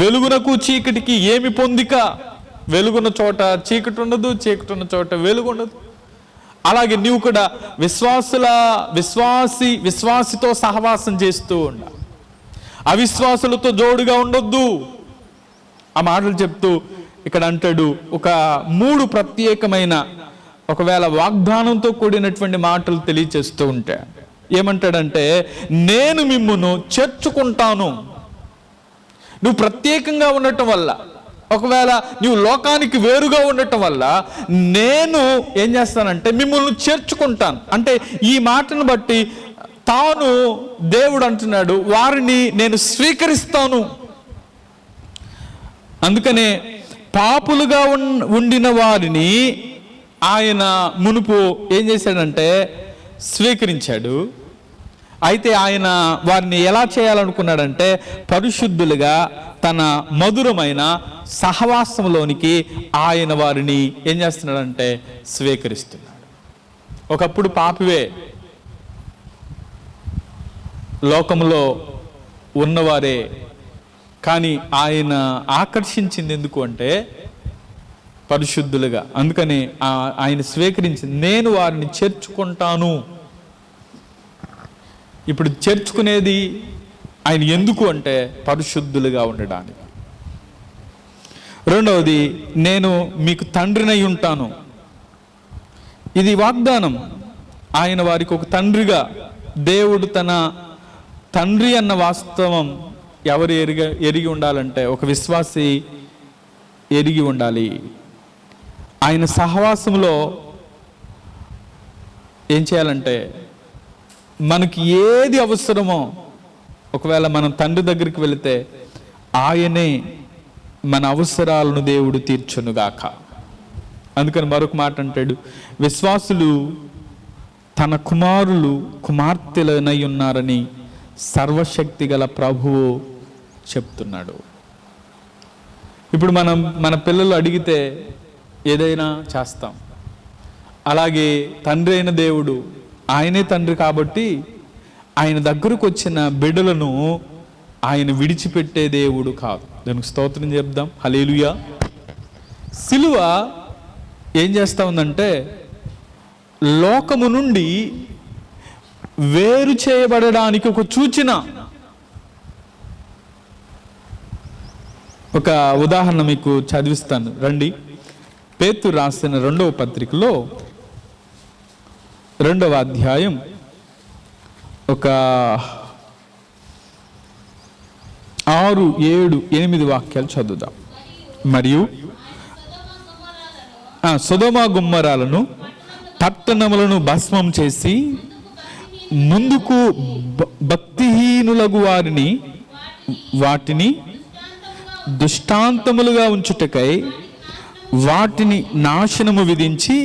A: వెలుగునకు చీకటికి ఏమి పొందిక? వెలుగున్న చోట చీకటి ఉండదు, చీకటి ఉన్న చోట వెలుగు ఉండదు. అలాగే నీవు కూడా విశ్వాసితో సహవాసం చేస్తూ ఉండాలి, అవిశ్వాసులతో జోడుగా ఉండొద్దు. ఆ మాటలు చెప్తూ ఇక్కడ అంటాడు, ఒక 3 ప్రత్యేకమైన ఒకవేళ వాగ్దానంతో కూడినటువంటి మాటలు తెలియచేస్తూ ఉంటే ఏమంటాడంటే, నేను మిమ్మును చేర్చుకుంటాను. నువ్వు ప్రత్యేకంగా ఉండటం వల్ల, ఒకవేళ నువ్వు లోకానికి వేరుగా ఉండటం వల్ల నేను ఏం చేస్తానంటే మిమ్మల్ని చేర్చుకుంటాను. అంటే ఈ మాటను బట్టి తాను దేవుడు అంటున్నాడు, వారిని నేను స్వీకరిస్తాను. అందుకనే పాపులుగా ఉండిన వారిని ఆయన మునుపు ఏం చేశాడంటే స్వీకరించాడు. అయితే ఆయన వారిని ఎలా చేయాలనుకున్నాడంటే పరిశుద్ధులుగా తన మధురమైన సహవాసంలోనికి ఆయన వారిని ఏం చేస్తున్నాడంటే స్వీకరిస్తున్నాడు. ఒకప్పుడు పాపివే, లోకంలో ఉన్నవారే, కానీ ఆయన ఆకర్షించింది ఎందుకు అంటే పరిశుద్ధులుగా. అందుకని ఆయన స్వీకరించి నేను వారిని చేర్చుకుంటాను. ఇప్పుడు చేర్చుకునేది ఆయన ఎందుకు అంటే పరిశుద్ధులుగా ఉండడానికి. రెండవది, నేను మీకు తండ్రినై ఉంటాను. ఇది వాగ్దానం. ఆయన వారికి ఒక తండ్రిగా, దేవుడు తన తండ్రి అన్న వాస్తవం ఎవరు ఎరిగి ఉండాలంటే ఒక విశ్వాసి ఎరిగి ఉండాలి. ఆయన సహవాసంలో ఏం చేయాలంటే మనకి ఏది అవసరమో, ఒకవేళ మనం తండ్రి దగ్గరికి వెళితే ఆయనే మన అవసరాలను దేవుడు తీర్చునుగాక. అందుకని మరొక మాట అంటాడు, విశ్వాసులు తన కుమారులు కుమార్తెలనై ఉన్నారని సర్వశక్తి గల ప్రభువు చెప్తున్నాడు. ఇప్పుడు మనం మన పిల్లలు అడిగితే ఏదైనా చేస్తాం. అలాగే తండ్రి అయిన దేవుడు, ఆయనే తండ్రి కాబట్టి ఆయన దగ్గరకు వచ్చిన బిడ్డలను ఆయన విడిచిపెట్టే దేవుడు కాదు. దానికి స్తోత్రం చెప్దాం. హల్లెలూయా. సిలువ ఏం చేస్తా ఉందంటే లోకము నుండి వేరు చేయబడడానికి ఒక సూచన. ఒక ఉదాహరణ మీకు చదివిస్తాను రండి. పేతురు రాసిన 2వ పత్రికలో 2వ అధ్యాయం ఒక 6, 7, 8 వాక్యాలు చదువుదాం. మరియు సొదొమ గుమ్మరాలను పట్టణములను భస్మం చేసి ముందుకు భక్తిహీనులగు వాటిని దృష్టాంతములుగా ఉంచుటకై వాటిని నాశనము విధించి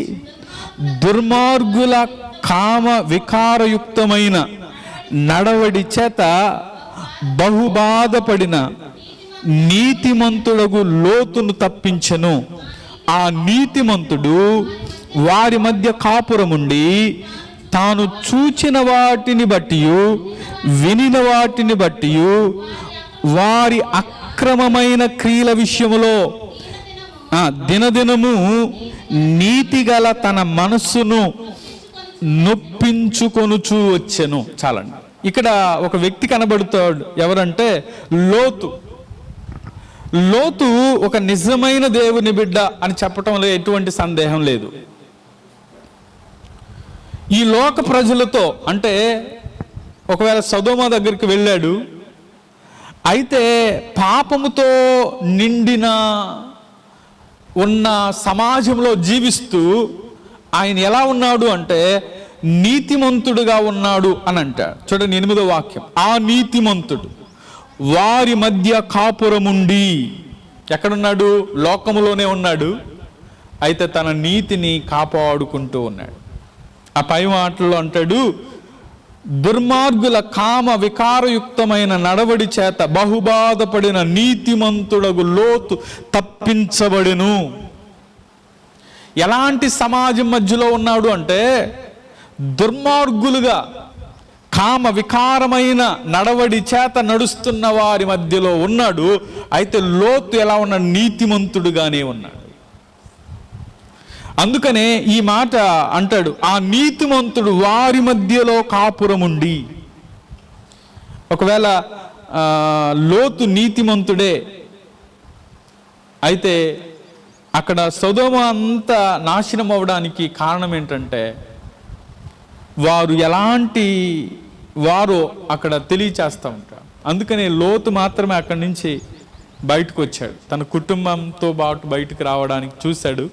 A: దుర్మార్గుల కామ వికారయుక్తమైన నడవడి చేత బహుబాధపడిన నీతిమంతుడగు లోతును తప్పించెను. ఆ నీతిమంతుడు వారి మధ్య కాపురముండి తాను చూచిన వాటిని బట్టి వినిన వాటిని బట్టి వారి అక్రమమైన క్రియల విషయములో దినదినము నీతిగల తన మనస్సును నొప్పించుకొనుచూ వచ్చెను. చాలండి. ఇక్కడ ఒక వ్యక్తి కనబడుతాడు. ఎవరంటే లోతు ఒక నిజమైన దేవుని బిడ్డ అని చెప్పటంలో ఎటువంటి సందేహం లేదు. ఈ లోక ప్రజలతో అంటే ఒకవేళ సొదొమ దగ్గరికి వెళ్ళాడు, అయితే పాపముతో నిండిన ఉన్న సమాజంలో జీవిస్తూ ఆయన ఎలా ఉన్నాడు అంటే నీతిమంతుడుగా ఉన్నాడు అని అంటాడు. చూడండి 8వ వాక్యం, ఆ నీతిమంతుడు వారి మధ్య కాపురముండి. ఎక్కడున్నాడు? లోకములోనే ఉన్నాడు. అయితే తన నీతిని కాపాడుకుంటూ ఉన్నాడు. ఆ పై మాటల్లో అంటాడు, దుర్మార్గుల కామ వికారయుక్తమైన నడవడి చేత బహుబాధపడిన నీతిమంతుడగు లోతు తప్పించబడెను. ఎలాంటి సమాజం మధ్యలో ఉన్నాడు అంటే దుర్మార్గులుగా కామ వికారమైన నడవడి చేత నడుస్తున్న వారి మధ్యలో ఉన్నాడు. అయితే లోతు ఎలా ఉన్నాడు? నీతిమంతుడుగానే ఉన్నాడు. అందుకనే ఈ మాట అంటాడు, ఆ నీతిమంతుడు వారి మధ్యలో కాపురముండి. ఒకవేళ లోతు నీతిమంతుడే అయితే అక్కడ సొదొమ అంతా నాశనం అవ్వడానికి కారణం ఏంటంటే వారు ఎలాంటి వారో అక్కడ తెలియచేస్తూ ఉంటారు. అందుకనే లోతు మాత్రమే అక్కడి నుంచి బయటకు వచ్చాడు. తన కుటుంబంతో పాటు బయటకు రావడానికి చూశాడు.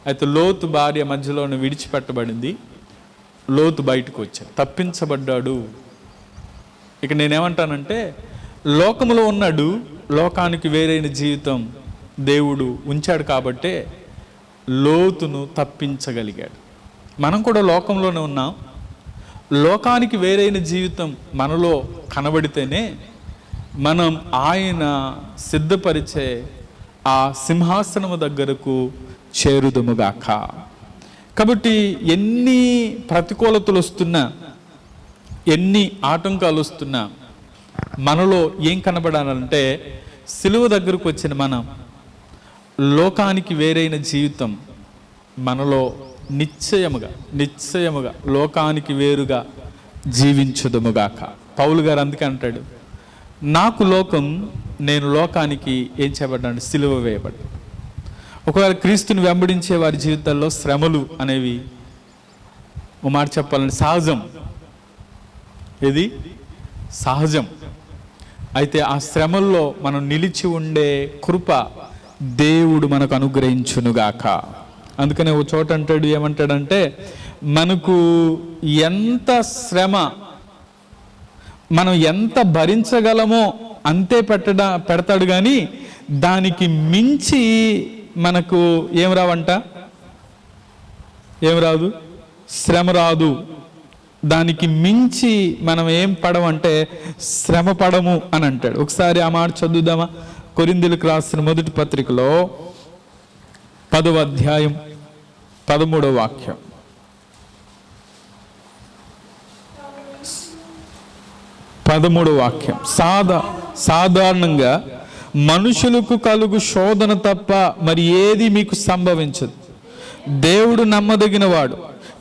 A: అయితే లోతు భార్య మధ్యలోనే విడిచిపెట్టబడింది. లోతు బయటకు వచ్చాడు, తప్పించబడ్డాడు. ఇక నేనేమంటానంటే లోకములో ఉన్నాడు, లోకానికి వేరైన జీవితం దేవుడు ఉంచాడు కాబట్టే లోతును తప్పించగలిగాడు. మనం కూడా లోకంలోనే ఉన్నాం. లోకానికి వేరైన జీవితం మనలో కనబడితేనే మనం ఆయన సిద్ధపరిచే ఆ సింహాసనము దగ్గరకు చేరుదుముగాక. కాబట్టి ఎన్ని ప్రతికూలతలు వస్తున్నా, ఎన్ని ఆటంకాలు వస్తున్నా మనలో ఏం కనబడాలంటే సిలువ దగ్గరకు వచ్చిన మనం లోకానికి వేరైన జీవితం మనలో నిశ్చయముగా లోకానికి వేరుగా జీవించుదుముగాక. పౌలు గారు అందుకే అంటాడు, నాకు లోకం, నేను లోకానికి ఏం చేయబడ్డాను? సిలువ వేయబడ్డాను. ఒకవేళ క్రీస్తుని వెంబడించే వారి జీవితాల్లో శ్రమలు అనేవి ఓ మాట చెప్పాలంటే సహజం. ఇది సహజం. అయితే ఆ శ్రమల్లో మనం నిలిచి ఉండే కృప దేవుడు మనకు అనుగ్రహించునుగాక. అందుకనే ఓ చోట అంటాడు, ఏమంటాడంటే మనకు ఎంత శ్రమ మనం ఎంత భరించగలమో అంతే పెడతాడు, కానీ దానికి మించి మనకు ఏం రాదు, శ్రమ రాదు. దానికి మించి మనం ఏం పడమంటే శ్రమ పడము అని అంటాడు. ఒకసారి ఆ మాట చదువుదామా? కొరింథీయులకు రాసిన మొదటి పత్రికలో 10వ అధ్యాయం 13వ వాక్యం. సాధారణంగా మనుషులకు కలుగు శోధన తప్ప మరి ఏది మీకు సంభవించదు. దేవుడు నమ్మదగిన వాడు,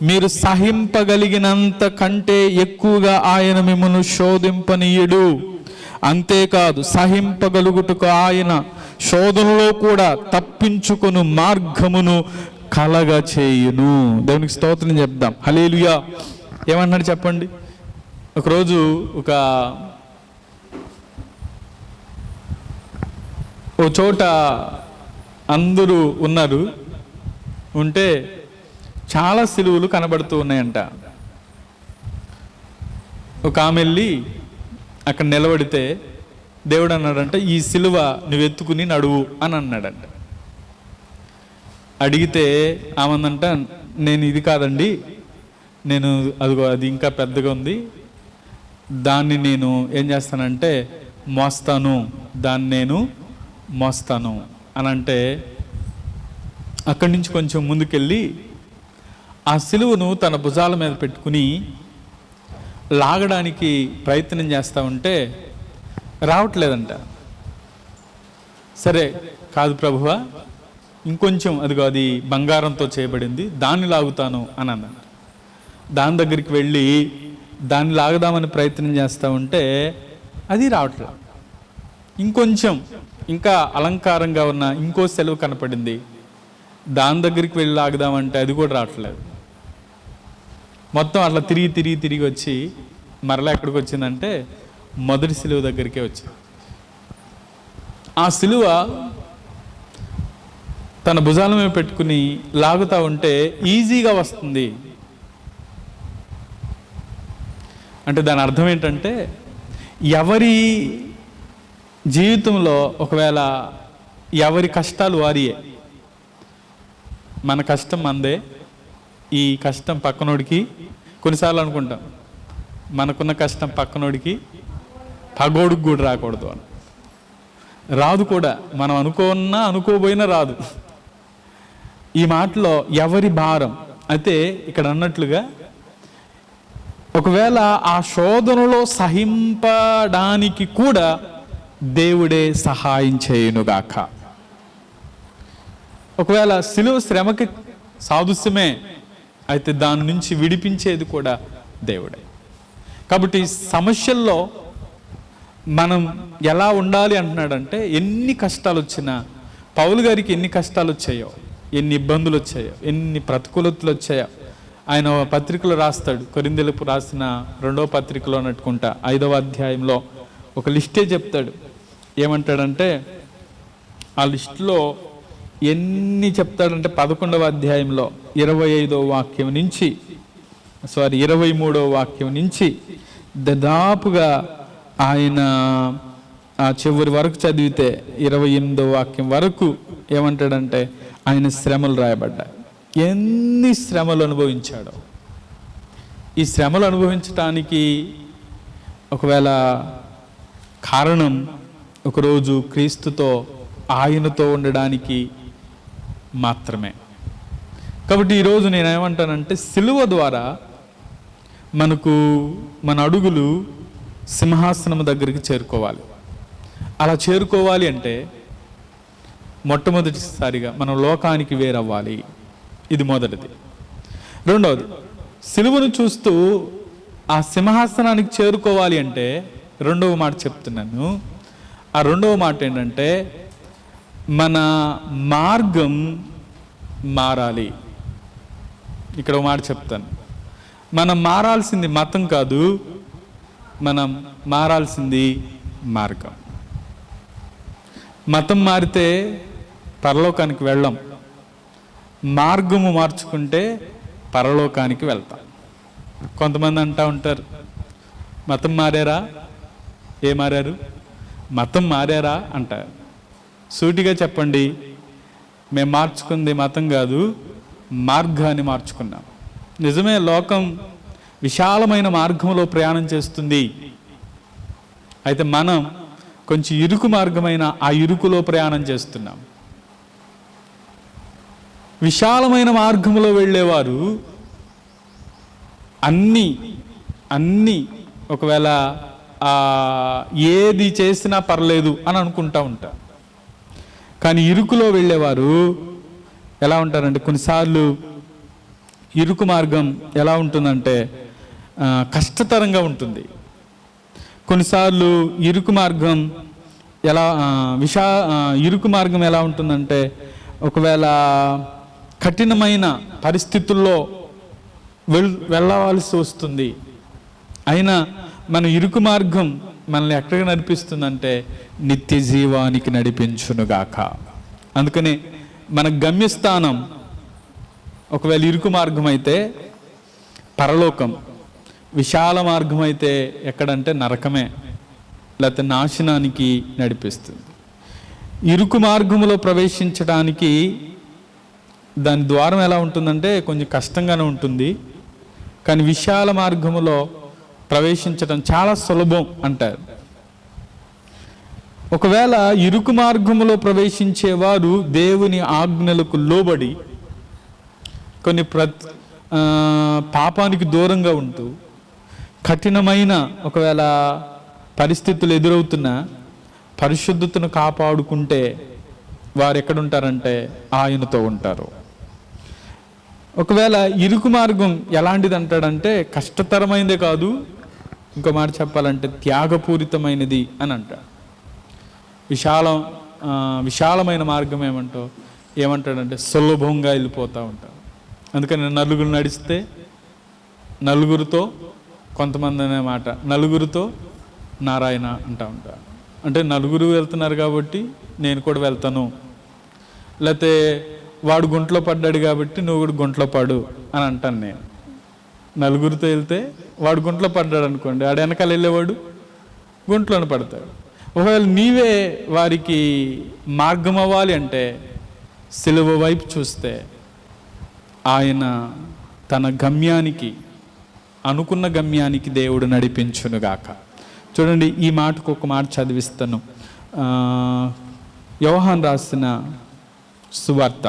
A: మీరు సహింపగలిగినంత కంటే ఎక్కువగా ఆయన మిమ్మల్ని శోధింపనీయుడు. అంతేకాదు, సహింపగలుగుటకు ఆయన శోధనలో కూడా తప్పించుకొను మార్గమును కలగ చేయును. దేవునికి స్తోత్రం చెప్దాం. హల్లెలూయా. ఏమన్నాడు చెప్పండి? ఒకరోజు ఓ చోట అందరూ ఉంటే చాలా సిలువలు కనబడుతూ ఉన్నాయంట. ఒక ఆమె వెళ్ళి అక్కడ నిలబడితే దేవుడు అన్నాడంట, ఈ సిలువ నువ్వు ఎత్తుకుని నడువు అని అన్నాడంట. అడిగితే ఆమందంట, నేను ఇది కాదండి, నేను అది ఇంకా పెద్దగా ఉంది, దాన్ని నేను ఏం చేస్తానంటే దాన్ని నేను మోస్తాను అని అంటే, అక్కడి నుంచి కొంచెం ముందుకెళ్ళి ఆ సిలువను తన భుజాల మీద పెట్టుకుని లాగడానికి ప్రయత్నం చేస్తూ ఉంటే రావట్లేదంట. సరే కాదు ప్రభువా, ఇంకొంచెం అది బంగారంతో చేయబడింది, దాన్ని లాగుతాను అని అన్నాడు. దాని దగ్గరికి వెళ్ళి దాన్ని లాగదామని ప్రయత్నం చేస్తూ ఉంటే అది రావట్లేదు. ఇంకొంచెం ఇంకా అలంకారంగా ఉన్న ఇంకో సెలవు కనపడింది, దాని దగ్గరికి వెళ్ళి లాగదామంటే అది కూడా రావట్లేదు. మొత్తం అట్లా తిరిగి వచ్చి మరలా ఎక్కడికి వచ్చిందంటే మొదటి సిలువ దగ్గరికే వచ్చింది. ఆ సిలువ తన భుజాల మీద పెట్టుకుని లాగుతూ ఉంటే ఈజీగా వస్తుంది. అంటే దాని అర్థం ఏంటంటే, ఎవరి జీవితంలో ఒకవేళ ఎవరి కష్టాలు వారియే, మన కష్టం మందే, ఈ కష్టం పక్కనోడికి, కొన్నిసార్లు అనుకుంటాం మనకున్న కష్టం పక్కనోడికి పగోడికి కూడా రాకూడదు అని. రాదు కూడా, మనం అనుకోబోయినా రాదు. ఈ మాటలో ఎవరి భారం అయితే ఇక్కడ అన్నట్లుగా ఒకవేళ ఆ శోధనలో సహింపడానికి కూడా దేవుడే సహాయం చేయునుగాక. ఒకవేళ సిలువ శ్రమకి సాదృశ్యమే అయితే దాని నుంచి విడిపించేది కూడా దేవుడే. కాబట్టి సమస్యల్లో మనం ఎలా ఉండాలి అంటున్నాడంటే, ఎన్ని కష్టాలు వచ్చినా, పౌలు గారికి ఎన్ని కష్టాలు వచ్చాయో, ఎన్ని ఇబ్బందులు వచ్చాయో, ఎన్ని ప్రతికూలతలు వచ్చాయో ఆయన పత్రికలో రాస్తాడు. కొరింథీయులకు రాసిన 2వ పత్రికలో అన్నట్టుకుంటా 5వ అధ్యాయంలో ఒక లిస్టే చెప్తాడు. ఏమంటాడంటే ఆ లిస్టులో ఎన్ని చెప్తాడంటే 11వ అధ్యాయంలో 25వ వాక్యం నుంచి 23వ వాక్యం నుంచి దాదాపుగా ఆయన ఆ చివరి వరకు చదివితే 28వ వాక్యం వరకు ఏమంటాడంటే ఆయన శ్రమలు రాయబడ్డాయి. ఎన్ని శ్రమలు అనుభవించాడో, ఈ శ్రమలు అనుభవించటానికి ఒకవేళ కారణం ఒకరోజు క్రీస్తుతో ఆయనతో ఉండడానికి మాత్రమే. కాబట్టి ఈరోజు నేనేమంటానంటే సిలువ ద్వారా మనకు మన అడుగులు సింహాసనం దగ్గరికి చేరుకోవాలి. అలా చేరుకోవాలి అంటే మొట్టమొదటిసారిగా మనం లోకానికి వేరవ్వాలి. ఇది మొదటిది. రెండవది, సిలువను చూస్తూ ఆ సింహాసనానికి చేరుకోవాలి అంటే రెండవ మాట చెప్తున్నాను. ఆ రెండవ మాట ఏంటంటే మన మార్గం మారాలి. ఇక్కడ ఒక మాట చెప్తాను. మనం మారాల్సింది మతం కాదు, మనం మారాల్సింది మార్గం. మతం మారితే పరలోకానికి వెళ్ళం, మార్గము మార్చుకుంటే పరలోకానికి వెళ్తాం. కొంతమంది అంటూ ఉంటారు, మతం మారారా? ఏ మారారు? మతం మారారా అంటారు. సూటిగా చెప్పండి, మేము మార్చుకుంది మతం కాదు, మార్గాన్ని మార్చుకున్నాం. నిజమే, లోకం విశాలమైన మార్గంలో ప్రయాణం చేస్తుంది. అయితే మనం కొంచెం ఇరుకు మార్గమైన ఆ ఇరుకులో ప్రయాణం చేస్తున్నాం. విశాలమైన మార్గంలో వెళ్ళేవారు అన్నీ ఒకవేళ ఏది చేసినా పర్లేదు అని అనుకుంటా ఉంటారు. కానీ ఇరుకులో వెళ్ళేవారు ఎలా ఉంటారంటే, కొన్నిసార్లు ఇరుకు మార్గం ఎలా ఉంటుందంటే కష్టతరంగా ఉంటుంది. కొన్నిసార్లు ఇరుకు మార్గం ఇరుకు మార్గం ఎలా ఉంటుందంటే ఒకవేళ కఠినమైన పరిస్థితుల్లో వెళ్ళవలసి వస్తుంది. అయినా మన ఇరుకు మార్గం మనల్ని ఎక్కడికి నడిపిస్తుందంటే నిత్య జీవానికి నడిపించునుగాక. అందుకని మన గమ్యస్థానం ఒకవేళ ఇరుకు మార్గం అయితే పరలోకం, విశాల మార్గం అయితే ఎక్కడంటే నరకమే, లేకపోతే నాశనానికి నడిపిస్తుంది. ఇరుకు మార్గములో ప్రవేశించడానికి దాని ద్వారం ఎలా ఉంటుందంటే కొంచెం కష్టంగానే ఉంటుంది. కానీ విశాల మార్గములో ప్రవేశించడం చాలా సులభం అంటారు. ఒకవేళ ఇరుకు మార్గములో ప్రవేశించేవారు దేవుని ఆజ్ఞలకు లోబడి కొన్ని పాపానికి దూరంగా ఉంటూ కఠినమైన ఒకవేళ పరిస్థితులు ఎదురవుతున్నా పరిశుద్ధతను కాపాడుకుంటే వారు ఎక్కడుంటారంటే ఆయనతో ఉంటారు. ఒకవేళ ఇరుకు మార్గం ఎలాంటిది అంటాడంటే కష్టతరమైనదే కాదు, ఇంకో మాట చెప్పాలంటే త్యాగపూరితమైనది అని అంటాడు. విశాలమైన మార్గం ఏమంటాడంటే సులభంగా వెళ్ళిపోతూ ఉంటాడు. అందుకని నలుగురు నడిస్తే నలుగురితో, కొంతమంది అనే మాట నలుగురితో నారాయణ అంటూ ఉంటాడు. అంటే నలుగురు వెళ్తున్నారు కాబట్టి నేను కూడా వెళ్తాను, లేకపోతే వాడు గుంట్లో పడ్డాడు కాబట్టి నువ్వు కూడా గుంట్లో పడు అని అంటాను నేను. నలుగురితో వెళ్తే వాడు గుంట్లో పడ్డాడు అనుకోండి, ఆడ వెనకాల వెళ్ళేవాడు గుంట్లోనే పడతాడు. ఒకవేళ నీవే వారికి మార్గం అవ్వాలి అంటే సిలువ వైపు చూస్తే ఆయన తన గమ్యానికి, అనుకున్న గమ్యానికి దేవుడు నడిపించునుగాక. చూడండి, ఈ మాటకు ఒక మాట చదివిస్తాను. యోహాను రాసిన సువార్త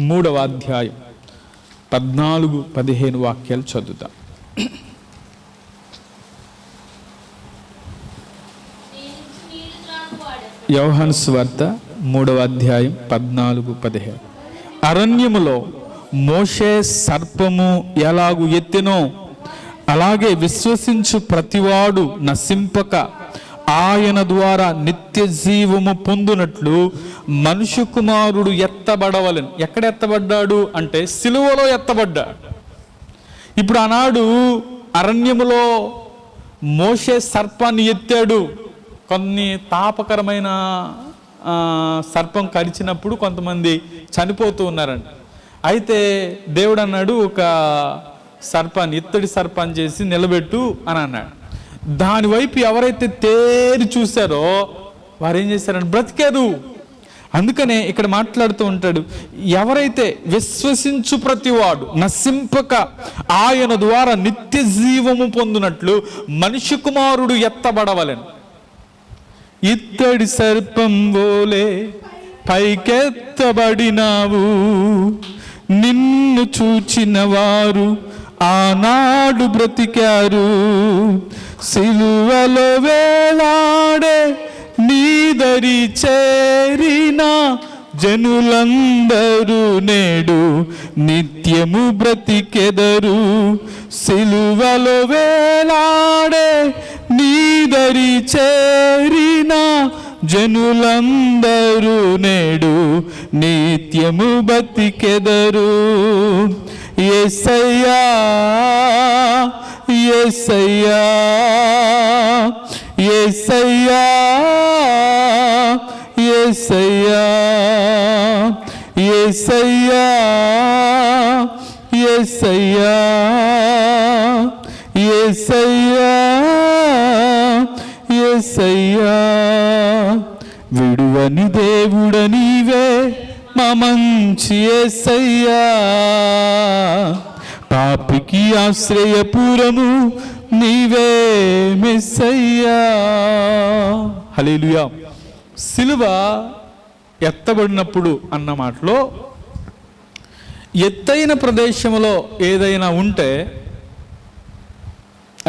A: 3వ అధ్యాయం 14-15 వాక్యాలు చదువుతాం. యోహాను సువార్త 3వ అధ్యాయం 14-15. అరణ్యములో మోషే సర్పము ఎలాగు ఎత్తెనో అలాగే విశ్వసించు ప్రతివాడు నశింపక ఆయన ద్వారా నిత్య జీవము పొందునట్లు మనుష్య కుమారుడు ఎత్తబడవలెను. ఎక్కడ ఎత్తబడ్డాడు అంటే సిలువలో ఎత్తబడ్డాడు. ఇప్పుడు ఆనాడు అరణ్యములో మోషే సర్పాన్ని ఎత్తాడు. కొన్ని తాపకరమైన సర్పం కరిచినప్పుడు కొంతమంది చనిపోతూ ఉన్నారంట. అయితే దేవుడు అన్నాడు, ఒక సర్పాన్ని, ఇత్తడి సర్పాన్ని చేసి నిలబెట్టు అని అన్నాడు. దాని వైపు ఎవరైతే తేరి చూశారో వారు ఏం చేశారంటే బ్రతికారు. అందుకనే ఇక్కడ మాట్లాడుతూ ఉంటాడు, ఎవరైతే విశ్వసించు ప్రతివాడు నశింపక ఆయన ద్వారా నిత్య జీవము పొందినట్లు మనిషి కుమారుడు ఎత్తబడవలెను. ఇత్తడి సర్పం వోలే పైకెత్తబడినావు, నిన్ను చూచిన వారు ఆనాడు బ్రతికారు. సిలువలో వేలాడే నీదరి చేరిన జనులందరూ నేడు నిత్యము బ్రతికెదరు. సిలువలో వేలాడే నీదరి చేరిన జనులందరూ నేడు నిత్యము బ్రతికెదరు. యేసయ్యా యేసయ్యా యేసయ్యా యేసయ్యా యేసయ్యా యేసయ్యా యేసయ్యా యేసయ్యా. విడువని దేవుడ నీవే మా మంచి యేసయ్యా, పాపికి ఆశ్రయపురము నీవే మెస్సయ్యా. హల్లెలూయా. సిలువ ఎత్తబడినప్పుడు అన్న మాటలో ఎత్తైన ప్రదేశంలో ఏదైనా ఉంటే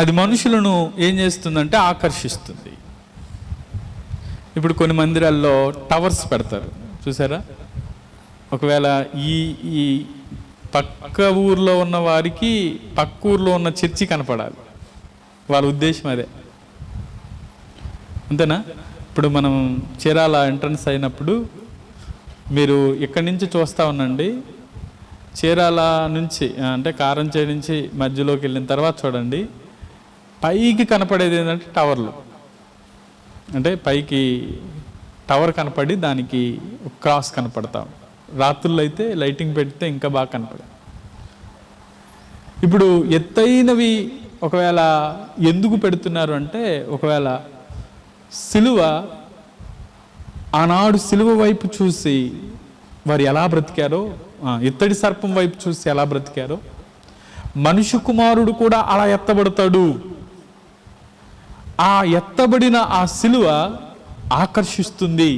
A: అది మనుషులను ఏం చేస్తుందంటే ఆకర్షిస్తుంది. ఇప్పుడు కొన్ని మందిరాల్లో టవర్స్ పెడతారు, చూసారా? ఒకవేళ ఈ పక్క ఊర్లో ఉన్న వారికి పక్క ఊర్లో ఉన్న చర్చి కనపడాలి, వాళ్ళ ఉద్దేశం అదే, అంతేనా? ఇప్పుడు మనం చీరాల ఎంట్రన్స్ అయినప్పుడు మీరు ఇక్కడి నుంచి చూస్తూ ఉండండి, చీరాల నుంచి అంటే కారంచేడు నుంచి మధ్యలోకి వెళ్ళిన తర్వాత చూడండి, పైకి కనపడేది ఏంటంటే టవర్లు. అంటే పైకి టవర్ కనపడి దానికి క్రాస్ కనపడతాం. రాత్రుల్లో అయితే లైటింగ్ పెడితే ఇంకా బాగా కనపడదు. ఇప్పుడు ఎత్తైనవి ఒకవేళ ఎందుకు పెడుతున్నారు అంటే, ఒకవేళ సిలువ ఆనాడు సిలువ వైపు చూసి వారు ఎలా బ్రతికారో, ఇత్తడి సర్పం వైపు చూసి ఎలా బ్రతికారో, మనుష్య కుమారుడు కూడా అలా ఎత్తబడతాడు. ఆ ఎత్తబడిన ఆ సిలువ ఆకర్షిస్తుంది.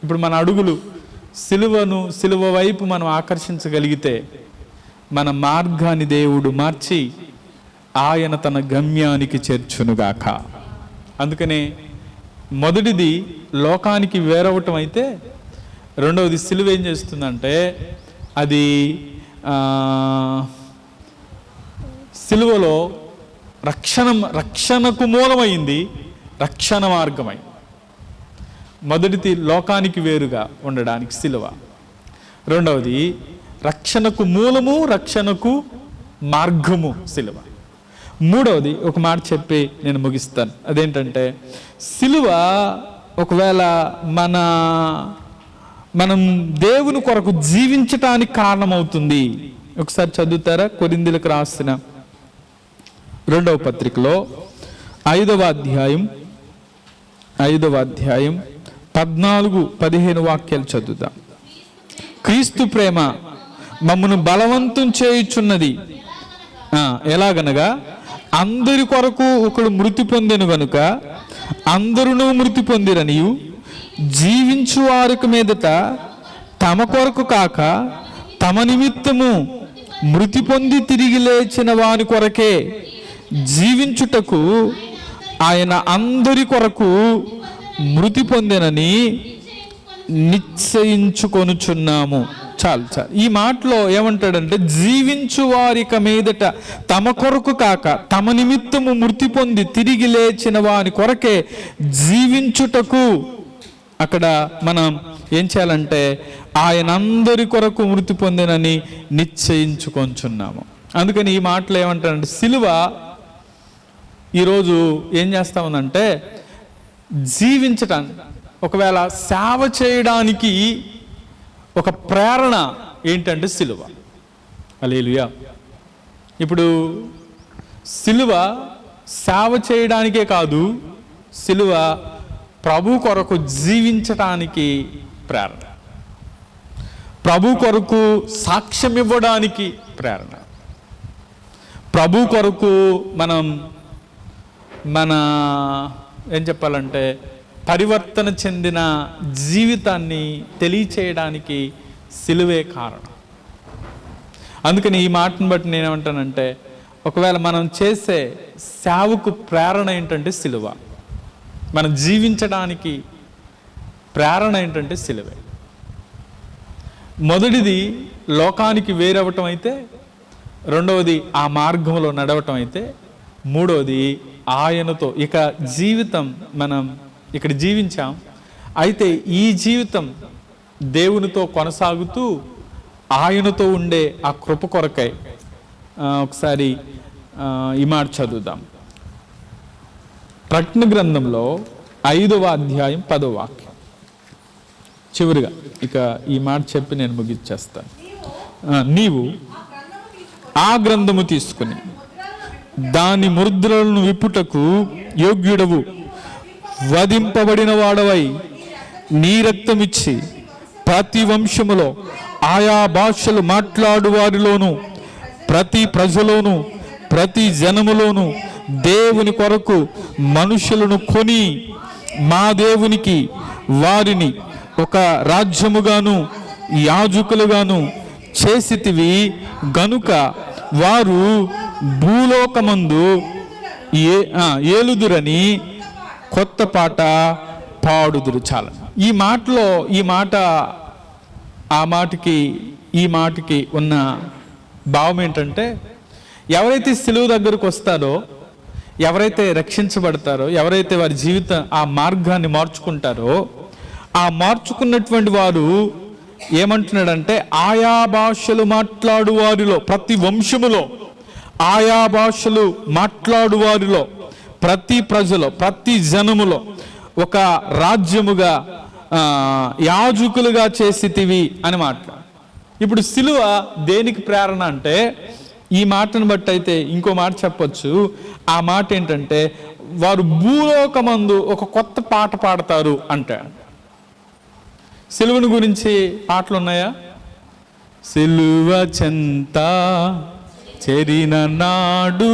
A: ఇప్పుడు మన అడుగులు సిలువ వైపు మనం ఆకర్షించగలిగితే మన మార్గాన్ని దేవుడు మార్చి ఆయన తన గమ్యానికి చేర్చునుగాక. అందుకనే మొదటిది లోకానికి వేరవటం అయితే, రెండవది సిలువ ఏం చేస్తుందంటే అది సిలువలో రక్షణకు మూలమైంది, రక్షణ మార్గమైంది. మొదటిది లోకానికి వేరుగా ఉండడానికి సిలువ, రెండవది రక్షణకు మూలము, రక్షణకు మార్గము సిలువ. మూడవది ఒక మాట చెప్పి నేను ముగిస్తాను, అదేంటంటే సిలువ ఒకవేళ మనం దేవుని కొరకు జీవించటానికి కారణమవుతుంది. ఒకసారి చదువుతారా? కొరింథీయులకు రాసిన 2వ పత్రికలో 5వ అధ్యాయం 14-15 వాక్యాలు చదువుదాం. క్రీస్తు ప్రేమ మమ్మను బలవంతం చేయుచున్నది, ఎలాగనగా అందరి కొరకు ఒకడు మృతి పొందెను గనుక అందరూ మృతి పొందిరనియు, జీవించు వారికి మీదట తమ కొరకు కాక తమ నిమిత్తము మృతి పొంది తిరిగి లేచిన వాని కొరకే జీవించుటకు ఆయన అందరి కొరకు మృతి పొందెనని నిశ్చయించుకొనుచున్నాము. చాలు. ఈ మాటలో ఏమంటాడంటే, జీవించు వారిక మీదట తమ కొరకు కాక తమ నిమిత్తము మృతి పొంది తిరిగి లేచిన వాని కొరకే జీవించుటకు, అక్కడ మనం ఏం చేయాలంటే ఆయన అందరి కొరకు మృతి పొందినని నిశ్చయించుకొంచున్నాము. అందుకని ఈ మాటలు ఏమంటారంటే, సిలువ ఈరోజు ఏం చేస్తా ఉందంటే జీవించటానికి, ఒకవేళ సేవ చేయడానికి ఒక ప్రేరణ ఏంటంటే సిలువ. హల్లెలూయా. ఇప్పుడు సిలువ సేవ చేయడానికే కాదు, సిలువ ప్రభు కొరకు జీవించటానికి ప్రేరణ, ప్రభు కొరకు సాక్ష్యం ఇవ్వడానికి ప్రేరణ, ప్రభు కొరకు మన ఏం చెప్పాలంటే పరివర్తన చెందిన జీవితాన్ని తెలియచేయడానికి సిలువే కారణం. అందుకని ఈ మాటను బట్టి నేనేమంటానంటే, ఒకవేళ మనం చేసే సేవకు ప్రేరణ ఏంటంటే సిలువ, మనం జీవించడానికి ప్రేరణ ఏంటంటే సిలువే. మొదటిది లోకానికి వేరవటం అయితే, రెండవది ఆ మార్గంలో నడవటం అయితే, మూడవది ఆయనతో ఇక జీవితం మనం ఇక్కడ జీవించాం అయితే ఈ జీవితం దేవునితో కొనసాగుతూ ఆయనతో ఉండే ఆ కృప కొరకై ఒకసారి ఈ మాట చదువుదాం. ప్రకటన గ్రంథంలో 5వ అధ్యాయం 10వ వాక్యం చివరిగా ఇక ఈ మాట చెప్పి నేను ముగించేస్తాను. నీవు ఆ గ్రంథము తీసుకుని దాని ముద్రలను విప్పుటకు యోగ్యుడవు, వధింపబడిన వాడవై నీ రక్తమిచ్చి ప్రతి వంశములో ఆయా భాషలు మాట్లాడు వారిలోను ప్రతి ప్రజలోను ప్రతి జనములోను దేవుని కొరకు మనుషులను కొని మా దేవునికి వారిని ఒక రాజ్యముగాను యాజకులుగాను చేసితివి గనుక వారు భూలోకమందు ఏలుదురని కొత్త పాట పాడుదురు. చాలా ఈ మాట ఆ మాటకి ఈ మాటకి ఉన్న భావం ఏంటంటే, ఎవరైతే సిలువ దగ్గరకు వస్తారో, ఎవరైతే రక్షించబడతారో, ఎవరైతే వారి జీవితం ఆ మార్గాన్ని మార్చుకుంటారో, ఆ మార్చుకున్నటువంటి వారు ఏమంటున్నాడంటే, ఆయా భాషలు మాట్లాడు వారిలో ప్రతి వంశములో, ఆయా భాషలు మాట్లాడు వారిలో ప్రతి ప్రజలో ప్రతి జనములో ఒక రాజ్యముగా యాజకులుగా చేసితివి అని మాట్లాడు. ఇప్పుడు సిలువ దేనికి ప్రేరణ అంటే, ఈ మాటను బట్టి అయితే ఇంకో మాట చెప్పొచ్చు. ఆ మాట ఏంటంటే, వారు భూలోకమందు ఒక కొత్త పాట పాడతారు అంటాడు. సిలువను గురించి పాటలు ఉన్నాయా? సిలువ చెంత చెరిన నాడు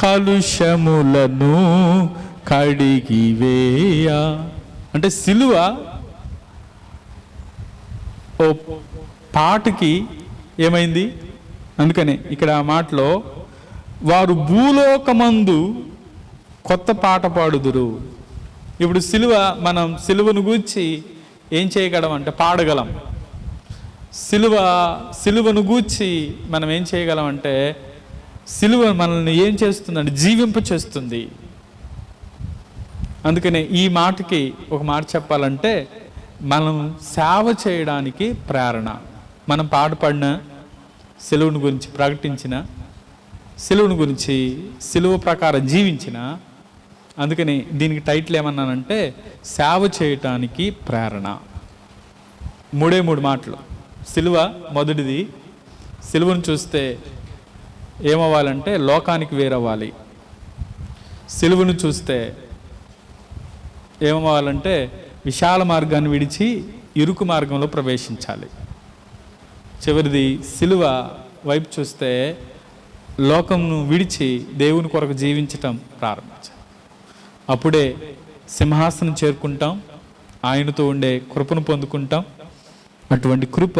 A: కలుషములను కడిగివేయ అంటే సిలువ ఓ పాటకి ఏమైంది. అందుకనే ఇక్కడ ఆ మాటలో వారు భూలోకమందు కొత్త పాట పాడుదురు. ఇప్పుడు మనం సిలువను గూర్చి ఏం చేయగలం అంటే పాడగలం. సిలువను గూర్చి మనం ఏం చేయగలం అంటే, సిలువ మనల్ని ఏం చేస్తుందంటే జీవింప చేస్తుంది. అందుకనే ఈ మాటకి ఒక మాట చెప్పాలంటే, మనం సేవ చేయడానికి ప్రేరణ. మనం పాడిన సిలువను గురించి ప్రకటించిన, సిలువను గురించి సిలువ ప్రకారం జీవించిన, అందుకని దీనికి టైటిల్ ఏమన్నానంటే సేవ చేయటానికి ప్రేరణ. 3 మాటలు. సిలువ మొదటిది, సిలువను చూస్తే ఏమవ్వాలంటే లోకానికి వేరవ్వాలి. సిలువను చూస్తే ఏమవ్వాలంటే విశాల మార్గాన్ని విడిచి ఇరుకు మార్గంలో ప్రవేశించాలి. చివరిది సిలువ వైపు చూస్తే లోకంను విడిచి దేవుని కొరకు జీవించటం ప్రారంభించాలి. అప్పుడే సింహాసనం చేరుకుంటాం, ఆయనతో ఉండే కృపను పొందుకుంటాం. అటువంటి కృప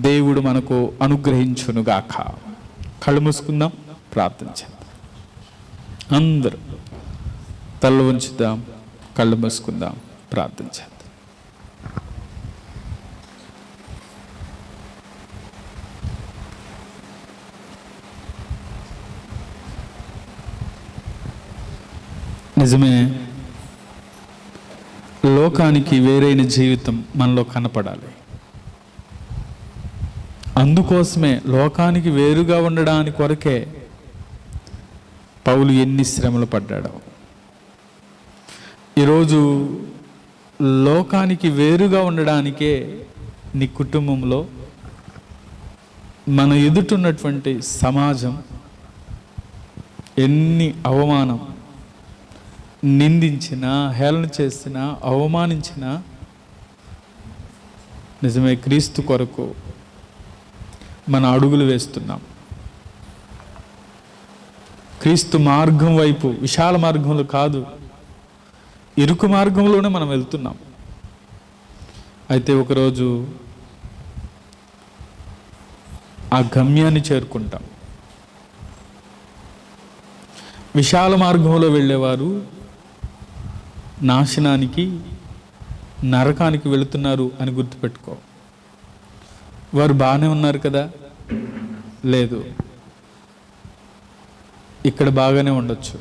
A: దేవుడు మనకు అనుగ్రహించునుగాక. కళ్ళు మూసుకుందాం, ప్రార్థన చేద్దాం. అందరూ తల ఉంచుదాం, కళ్ళు మూసుకుందాం, ప్రార్థన చేద్దాం. నిజమే, లోకానికి వేరైన జీవితం మనలో కనపడాలి. అందుకోసమే లోకానికి వేరుగా ఉండడానికి కొరకే పౌలు ఎన్ని శ్రమలు పడ్డాడు. ఈరోజు లోకానికి వేరుగా ఉండడానికే నీ కుటుంబంలో, మన ఎదుటున్నటువంటి సమాజం ఎన్ని అవమానం, నిందించిన, హేళన చేసిన, అవమానించిన నిజమే, క్రీస్తు కొరకు మన అడుగులు వేస్తున్నాం. క్రీస్తు మార్గం వైపు, విశాల మార్గంలో కాదు, ఇరుకు మార్గంలోనే మనం వెళ్తున్నాం. అయితే ఒకరోజు ఆ గమ్యాన్ని చేరుకుంటాం. విశాల మార్గంలో వెళ్ళేవారు నాశనానికి, నరకానికి వెళుతున్నారు అని గుర్తుపెట్టుకో. వారు బాగానే ఉన్నారు కదా? లేదు, ఇక్కడ బాగానే ఉండొచ్చు,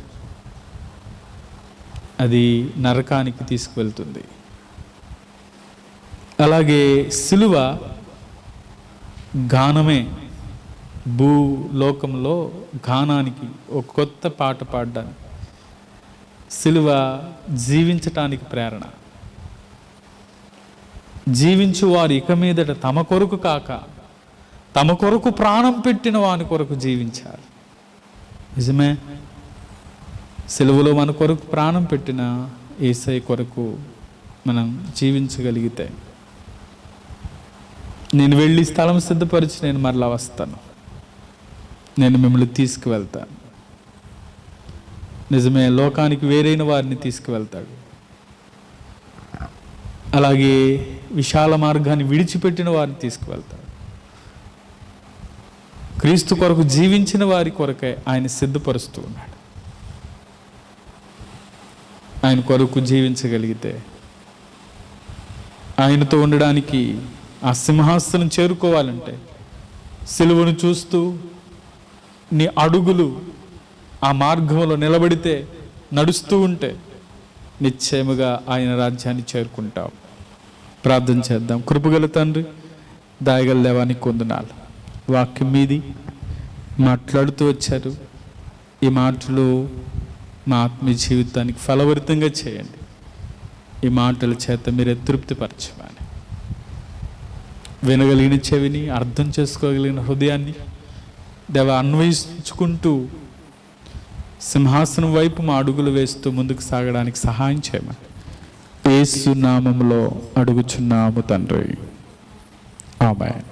A: అది నరకానికి తీసుకువెళ్తుంది. అలాగే సిలువ గానమే, భూలోకంలో గానానికి ఒక కొత్త పాట పాడడానికి, సిలువ జీవించటానికి ప్రేరణ. జీవించు వారు ఇక మీదట తమ కొరకు కాక తమ కొరకు ప్రాణం పెట్టిన వాని కొరకు జీవించాలి. నిజమే, సిలువలో మన కొరకు ప్రాణం పెట్టిన యేసయ్య కొరకు మనం జీవించగలిగితే, నేను వెళ్ళి స్థలం సిద్ధపరిచి నేను మరలా వస్తాను, నేను మిమ్మల్ని తీసుకువెళ్తాను. నిజమే, లోకానికి వేరైన వారిని తీసుకువెళ్తాడు. అలాగే విశాల మార్గాన్ని విడిచిపెట్టిన వారిని తీసుకువెళ్తాడు. క్రీస్తు కొరకు జీవించిన వారి కొరకే ఆయన సిద్ధపరుస్తూ ఉన్నాడు. ఆయన కొరకు జీవించగలిగితే, ఆయనతో ఉండడానికి, ఆ సింహాసనం చేరుకోవాలంటే, సిలువను చూస్తూ నీ అడుగులు ఆ మార్గంలో నిలబడితే, నడుస్తూ ఉంటే నిశ్చయముగా ఆయన రాజ్యాన్ని చేరుకుంటాం. ప్రార్థన చేద్దాం. కృపగల తండ్రి, దయగల దేవానికి వందనాలు. వాక్యం మీది మాట్లాడుతూ వచ్చారు. ఈ మాటలు మా ఆత్మీయ జీవితానికి ఫలభరితంగా చేయండి. ఈ మాటల చేత మీరే తృప్తిపరచమని, వినగలిగిన చెవిని, అర్థం చేసుకోగలిగిన హృదయాన్ని దేవ అన్వయించుకుంటూ సింహాసనం వైపు మా అడుగులు వేస్తూ ముందుకు సాగడానికి సహాయం చేయమని యేసు నామములో అడుగుచున్నాము తండ్రి. ఆమేన్.